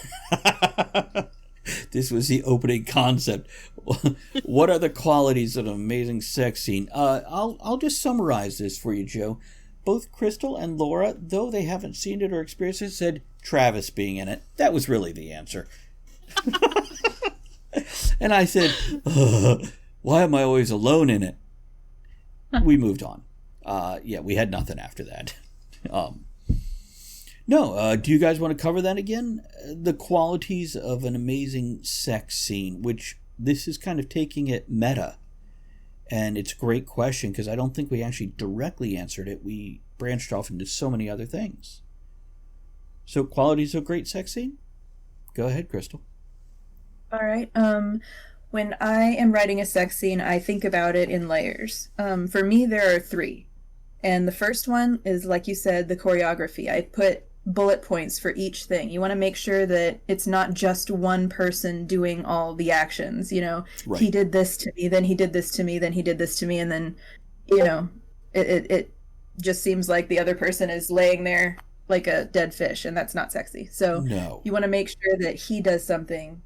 This was the opening concept. What are the qualities of an amazing sex scene? I'll just summarize this for you, Joe. Both Crystal and Laura, though they haven't seen it or experienced it, said Travis being in it. That was really the answer. And I said, why am I always alone in it? We moved on. Yeah, we had nothing after that. No, do you guys want to cover that again? The qualities of an amazing sex scene, which this is kind of taking it meta. And it's a great question, because I don't think we actually directly answered it. We branched off into so many other things. So, qualities of a great sex scene? Go ahead, Crystal.
All right. When I am writing a sex scene, I think about it in layers. For me, there are 3. And the first one is, like you said, the choreography. I put bullet points for each thing. You want to make sure that it's not just one person doing all the actions. You know, right. He did this to me, then he did this to me, then he did this to me, and then, you know, it just seems like the other person is laying there like a dead fish, and that's not sexy. So you want to make sure that he does something,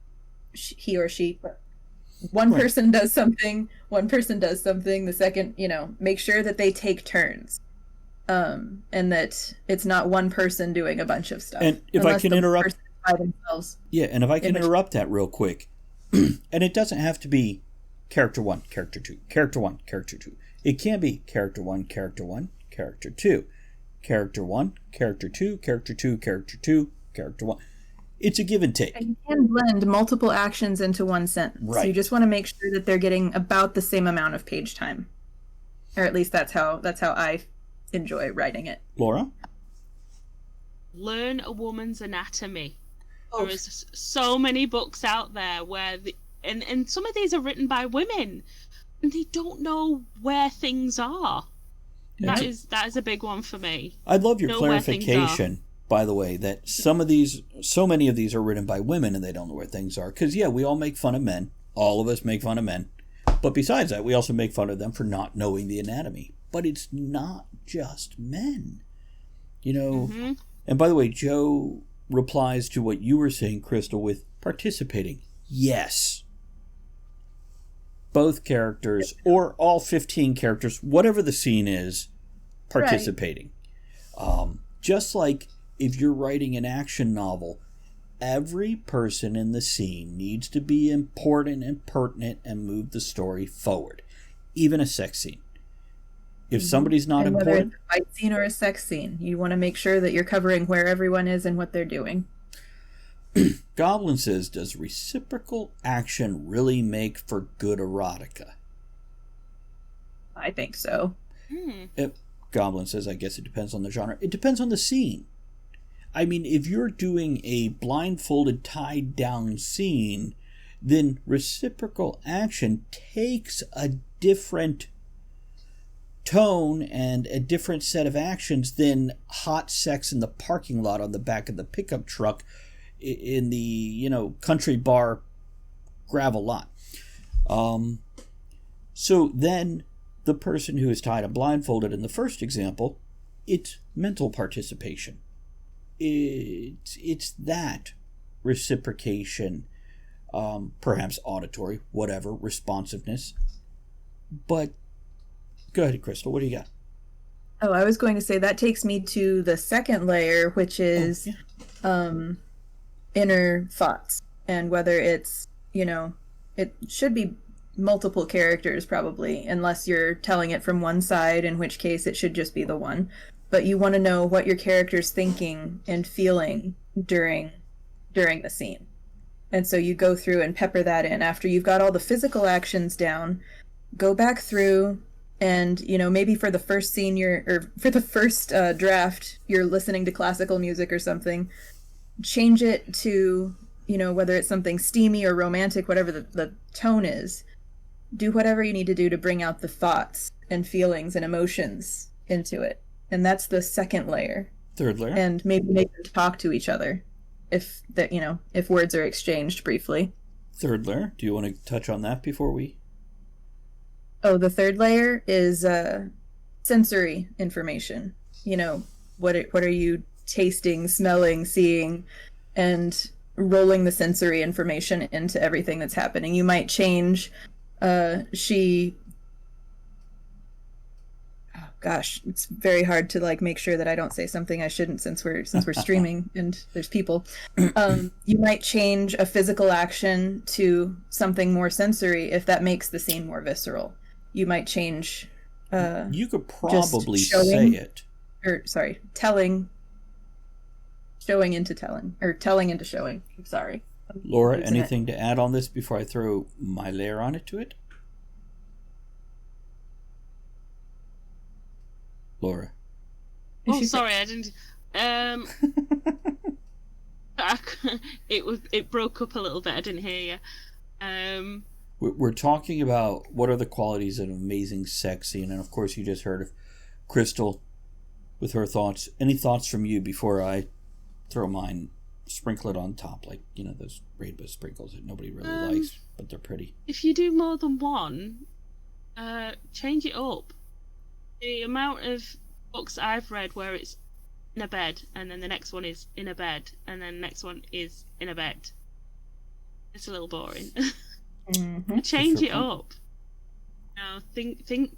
he or she. One right. person does something, one person does something, the second, you know, make sure that they take turns. And that it's not one person doing a bunch of stuff.
And if I can interrupt, yeah, and if I can interrupt that real quick, and it doesn't have to be character 1, character 2, character 1, character 2. It can be character 1, character 1, character 2, character 1, character 2, character 2, character 2, character 1. It's a give and take. And
you can blend multiple actions into one sentence. Right. So you just want to make sure that they're getting about the same amount of page time, or at least that's how I enjoy writing it.
Laura?
Learn a woman's anatomy. There is so many books out there where and some of these are written by women and they don't know where things are. Yeah. That is a big one for me.
I love your clarification, by the way, that so many of these are written by women and they don't know where things are. Because yeah, we all make fun of men. All of us make fun of men. But besides that, we also make fun of them for not knowing the anatomy. But it's not just men, you know. Mm-hmm. And by the way, Joe replies to what you were saying, Crystal, with participating. Yes. Both characters, or all 15 characters, whatever the scene is, participating. Right. Just like if you're writing an action novel, every person in the scene needs to be important and pertinent and move the story forward. Even a sex scene. If somebody's not important, whether it's
a fight scene or a sex scene, you want to make sure that you're covering where everyone is and what they're doing.
Goblin says, does reciprocal action really make for good erotica?
I think so.
Goblin says, I guess it depends on the genre. It depends on the scene. I mean, if you're doing a blindfolded, tied down scene, then reciprocal action takes a different tone and a different set of actions than hot sex in the parking lot on the back of the pickup truck in the, you know, country bar gravel lot. So then the person who is tied and blindfolded in the first example, it's mental participation. it's that reciprocation, perhaps auditory, whatever, responsiveness. But go ahead, Crystal, what do you got?
Oh, I was going to say that takes me to the second layer, which is inner thoughts, and whether it's, it should be multiple characters probably, unless you're telling it from one side, in which case it should just be the one. But you want to know what your character's thinking and feeling during the scene. And so you go through and pepper that in. After you've got all the physical actions down, go back through and, maybe for the first scene for the first draft, you're listening to classical music or something. Change it to, whether it's something steamy or romantic, whatever the tone is. Do whatever you need to do to bring out the thoughts and feelings and emotions into it. And that's the second layer.
Third layer.
And maybe make them talk to each other if words are exchanged briefly.
Third layer. Do you want to touch on that before we...
Oh, the third layer is sensory information. What are you tasting, smelling, seeing, and rolling the sensory information into everything that's happening. You might change it's very hard to make sure that I don't say something I shouldn't since we're streaming and there's people. You might change a physical action to something more sensory if that makes the scene more visceral. You might change
you could probably say it.
Telling. Showing into telling, or telling into showing. I'm sorry.
Laura, anything to add on this before I throw my layer on it to it? Laura.
Oh, sorry, I didn't. It broke up a little bit. I didn't hear you.
We're talking about what are the qualities of an amazing sex scene, and of course you just heard of Crystal with her thoughts. Any thoughts from you before I throw mine, sprinkle it on top, like those rainbow sprinkles that nobody really likes, but they're pretty.
If you do more than one, change it up. The amount of books I've read where it's in a bed, and then the next one is in a bed, and then the next one is in a bed. It's a little boring.
Mm-hmm.
Change it up.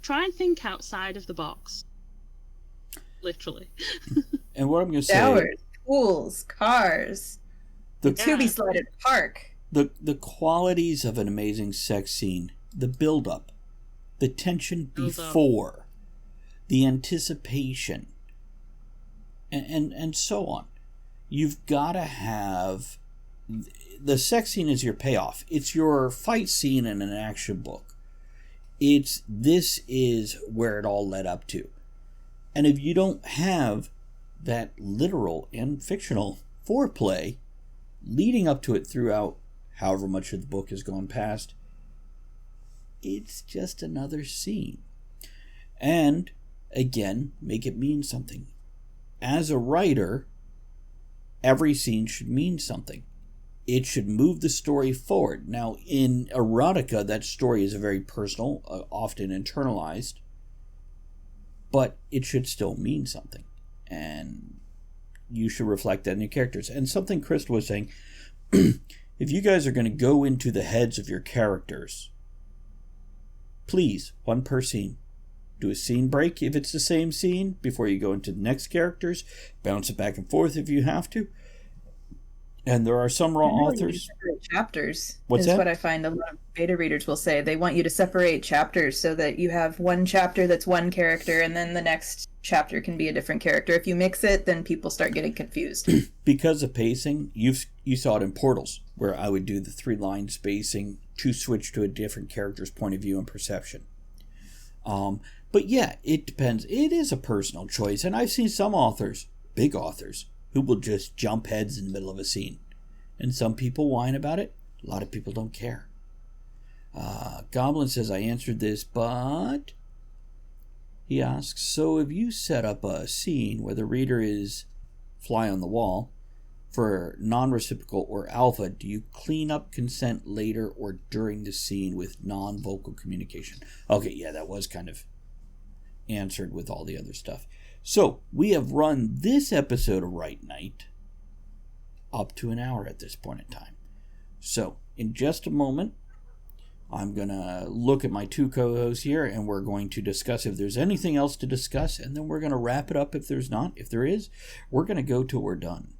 Try and think outside of the box. Literally.
And what I'm going to say...
Showers, pools, cars, the to-be-slided park.
The qualities of an amazing sex scene, the build-up, the tension before, the anticipation, and so on. You've got to have... The sex scene is your payoff. It's your fight scene in an action book. This is where it all led up to. And if you don't have that literal and fictional foreplay leading up to it throughout however much of the book has gone past, it's just another scene. And again, make it mean something. As a writer, every scene should mean something. It should move the story forward. Now, in Erotica, that story is a very personal, often internalized, but it should still mean something. And you should reflect that in your characters. And something Crystal was saying, if you guys are going to go into the heads of your characters, please, one per scene. Do a scene break if it's the same scene before you go into the next characters. Bounce it back and forth if you have to. And there are some raw authors.
Chapters.
What's that?
What I find a lot of beta readers will say. They want you to separate chapters so that you have one chapter that's one character, and then the next chapter can be a different character. If you mix it, then people start getting confused.
Because of pacing, you saw it in Portals, where I would do the 3-line spacing to switch to a different character's point of view and perception. But yeah, it depends. It is a personal choice, and I've seen some authors, big authors, who will just jump heads in the middle of a scene. And some people whine about it. A lot of people don't care. Goblin says, I answered this, but... He asks, so if you set up a scene where the reader is fly on the wall, for non-reciprocal or alpha, do you clean up consent later or during the scene with non-vocal communication? Okay, yeah, that was kind of answered with all the other stuff. So, we have run this episode of Right Night up to an hour at this point in time. So, in just a moment, I'm going to look at my two co-hosts here, and we're going to discuss if there's anything else to discuss, and then we're going to wrap it up if there's not. If there is, we're going to go till we're done.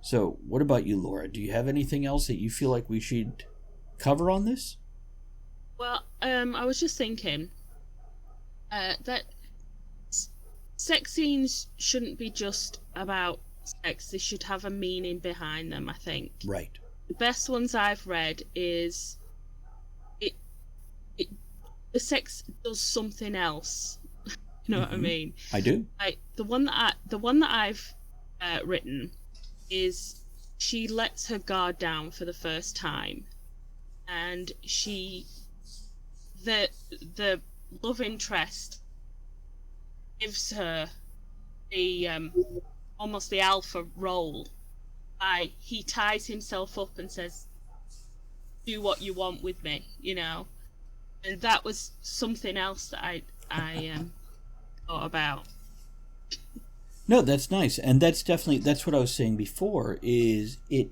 So, what about you, Laura? Do you have anything else that you feel like we should cover on this?
Well, I was just thinking that sex scenes shouldn't be just about sex. They should have a meaning behind them, I think.
Right.
The best ones I've read is the sex does something else. You know what I mean?
I do.
Like the one that I've written is she lets her guard down for the first time, and the love interest gives her the almost the alpha role. He ties himself up and says, "Do what you want with me," you know. And that was something else that I thought about.
No, that's nice, and that's what I was saying before. Is it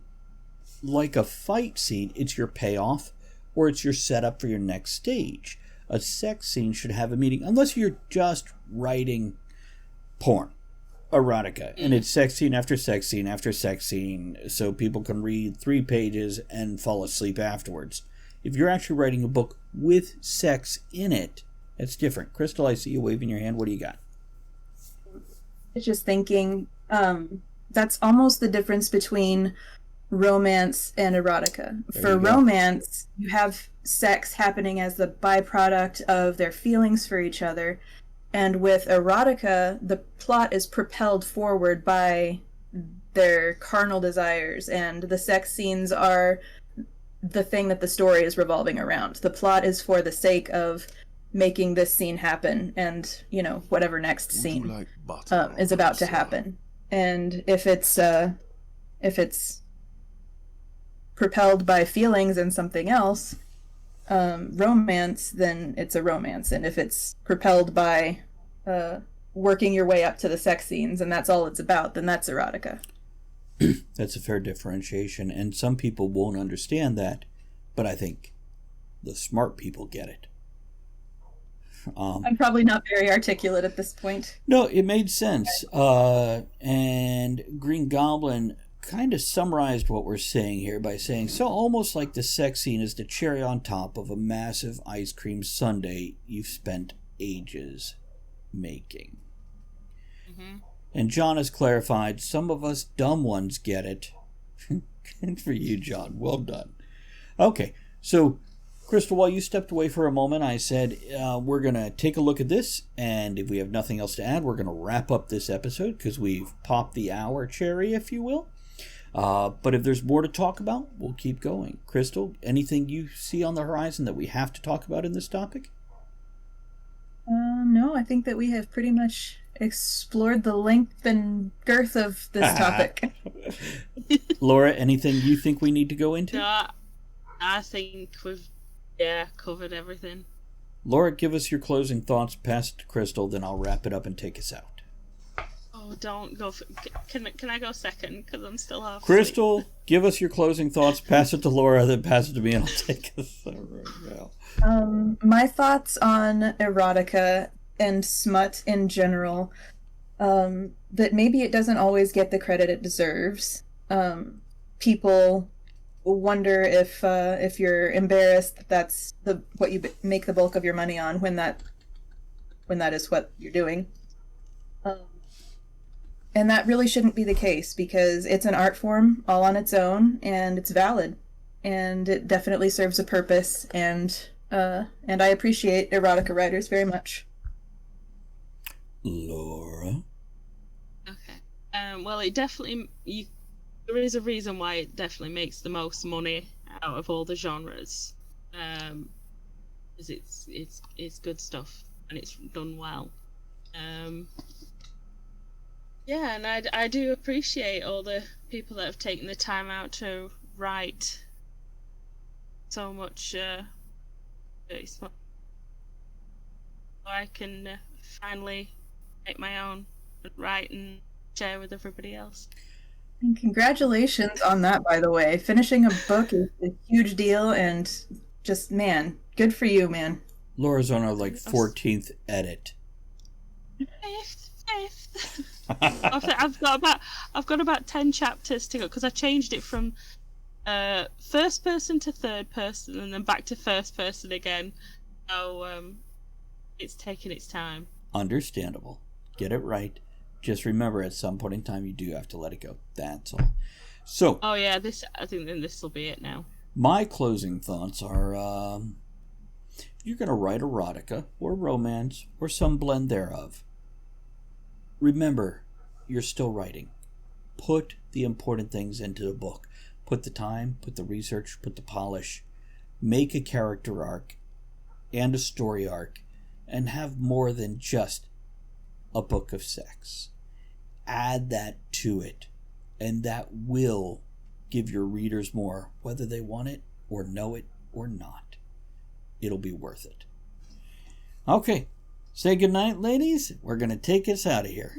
like a fight scene? It's your payoff, or it's your setup for your next stage. A sex scene should have a meaning, unless you're just writing porn, erotica, and it's sex scene after sex scene after sex scene, so people can read 3 pages and fall asleep afterwards. If you're actually writing a book with sex in it, that's different. Crystal, I see you waving your hand. What do you got?
I was just thinking, that's almost the difference between romance and erotica. For romance, you have sex happening as the byproduct of their feelings for each other. And with erotica, the plot is propelled forward by their carnal desires, and the sex scenes are the thing that the story is revolving around. The plot is for the sake of making this scene happen, and, you know, whatever next scene is about to happen. And if it's propelled by feelings and something else, romance, then it's a romance. And if it's propelled by working your way up to the sex scenes and that's all it's about, then that's erotica.
That's a fair differentiation, and some people won't understand that, but I think the smart people get it.
I'm probably not very articulate at this point.
No, it made sense. And Green Goblin kind of summarized what we're saying here by saying, so almost like the sex scene is the cherry on top of a massive ice cream sundae you've spent ages making. Mm-hmm. And John has clarified, some of us dumb ones get it. Good for you, John. Well done. Okay, so Crystal, while you stepped away for a moment, I said we're going to take a look at this, and if we have nothing else to add, we're going to wrap up this episode because we've popped the hour cherry, if you will. But if there's more to talk about, we'll keep going. Crystal, anything you see on the horizon that we have to talk about in this topic?
No, I think that we have pretty much explored the length and girth of this topic.
Laura, anything you think we need to go into?
No, I think we've covered everything.
Laura, give us your closing thoughts, pass it to Crystal, then I'll wrap it up and take us out.
Oh, don't go. Can I go second? Because I'm still half
Crystal, give us your closing thoughts, pass it to Laura, then pass it to me, and I'll take us out right now.
My thoughts on erotica and smut in general, that maybe it doesn't always get the credit it deserves. People wonder if you're embarrassed that that's what you make the bulk of your money on when that is what you're doing. And that really shouldn't be the case, because it's an art form all on its own, and it's valid, and it definitely serves a purpose, and I appreciate erotica writers very much.
Laura?
Okay. Well, it definitely... there is a reason why it definitely makes the most money out of all the genres. Because it's good stuff, and it's done well. Yeah, and I do appreciate all the people that have taken the time out to write so much so I can finally make my own, and write and share with everybody else.
And congratulations on that, by the way. Finishing a book is a huge deal, and just, man, good for you, man.
Laura's on her 14th edit.
Fifth. I've got about 10 chapters to go, because I changed it from first person to third person and then back to first person again. So it's taking its time.
Understandable. Get it right. Just remember, at some point in time, you do have to let it go. That's all. So.
Oh yeah, I think then this will be it now.
My closing thoughts are: if you're going to write erotica or romance or some blend thereof, remember, you're still writing. Put the important things into the book. Put the time, put the research, put the polish. Make a character arc and a story arc, and have more than just a book of sex. Add that to it, and that will give your readers more, whether they want it or know it or not. It'll be worth it. Okay, say goodnight, ladies. We're going to take us out of here.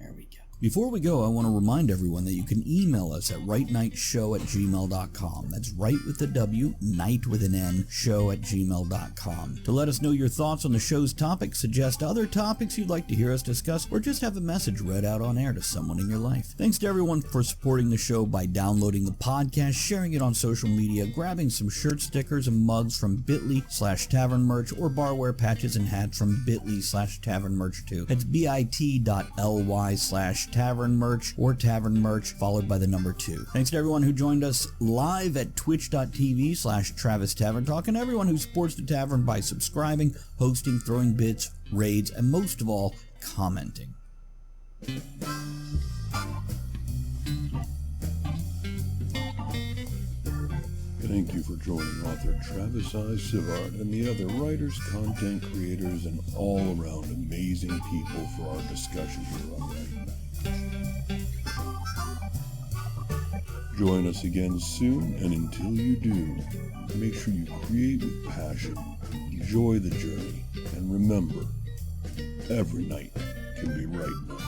There we go. Before we go, I want to remind everyone that you can email us at rightnightshow@gmail.com. That's right with the W, night with an N, show@gmail.com. To let us know your thoughts on the show's topic, suggest other topics you'd like to hear us discuss, or just have a message read out on air to someone in your life. Thanks to everyone for supporting the show by downloading the podcast, sharing it on social media, grabbing some shirt stickers and mugs from bit.ly/tavern merch, or barware patches and hats from bit.ly/tavern merch too. That's bit.ly/tavern merch or tavern merch followed by the number 2. Thanks to everyone who joined us live at twitch.tv/Travis Tavern Talk, and everyone who supports the tavern by subscribing, hosting, throwing bits, raids, and most of all, commenting.
Thank you for joining author Travis I. Sivart and the other writers, content creators, and all-around amazing people for our discussion here on Right Night. Join us again soon, and until you do, make sure you create with passion, enjoy the journey, and remember, every night can be right night.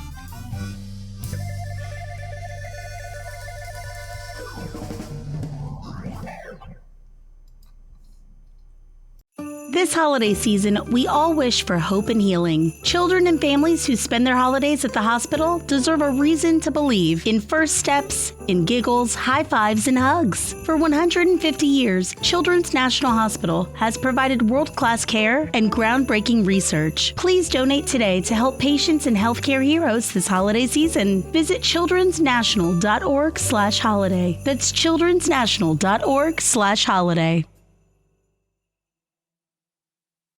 This holiday season, we all wish for hope and healing. Children and families who spend their holidays at the hospital deserve a reason to believe in first steps, in giggles, high fives, and hugs. For 150 years, Children's National Hospital has provided world-class care and groundbreaking research. Please donate today to help patients and healthcare heroes this holiday season. Visit childrensnational.org/holiday. That's childrensnational.org/holiday.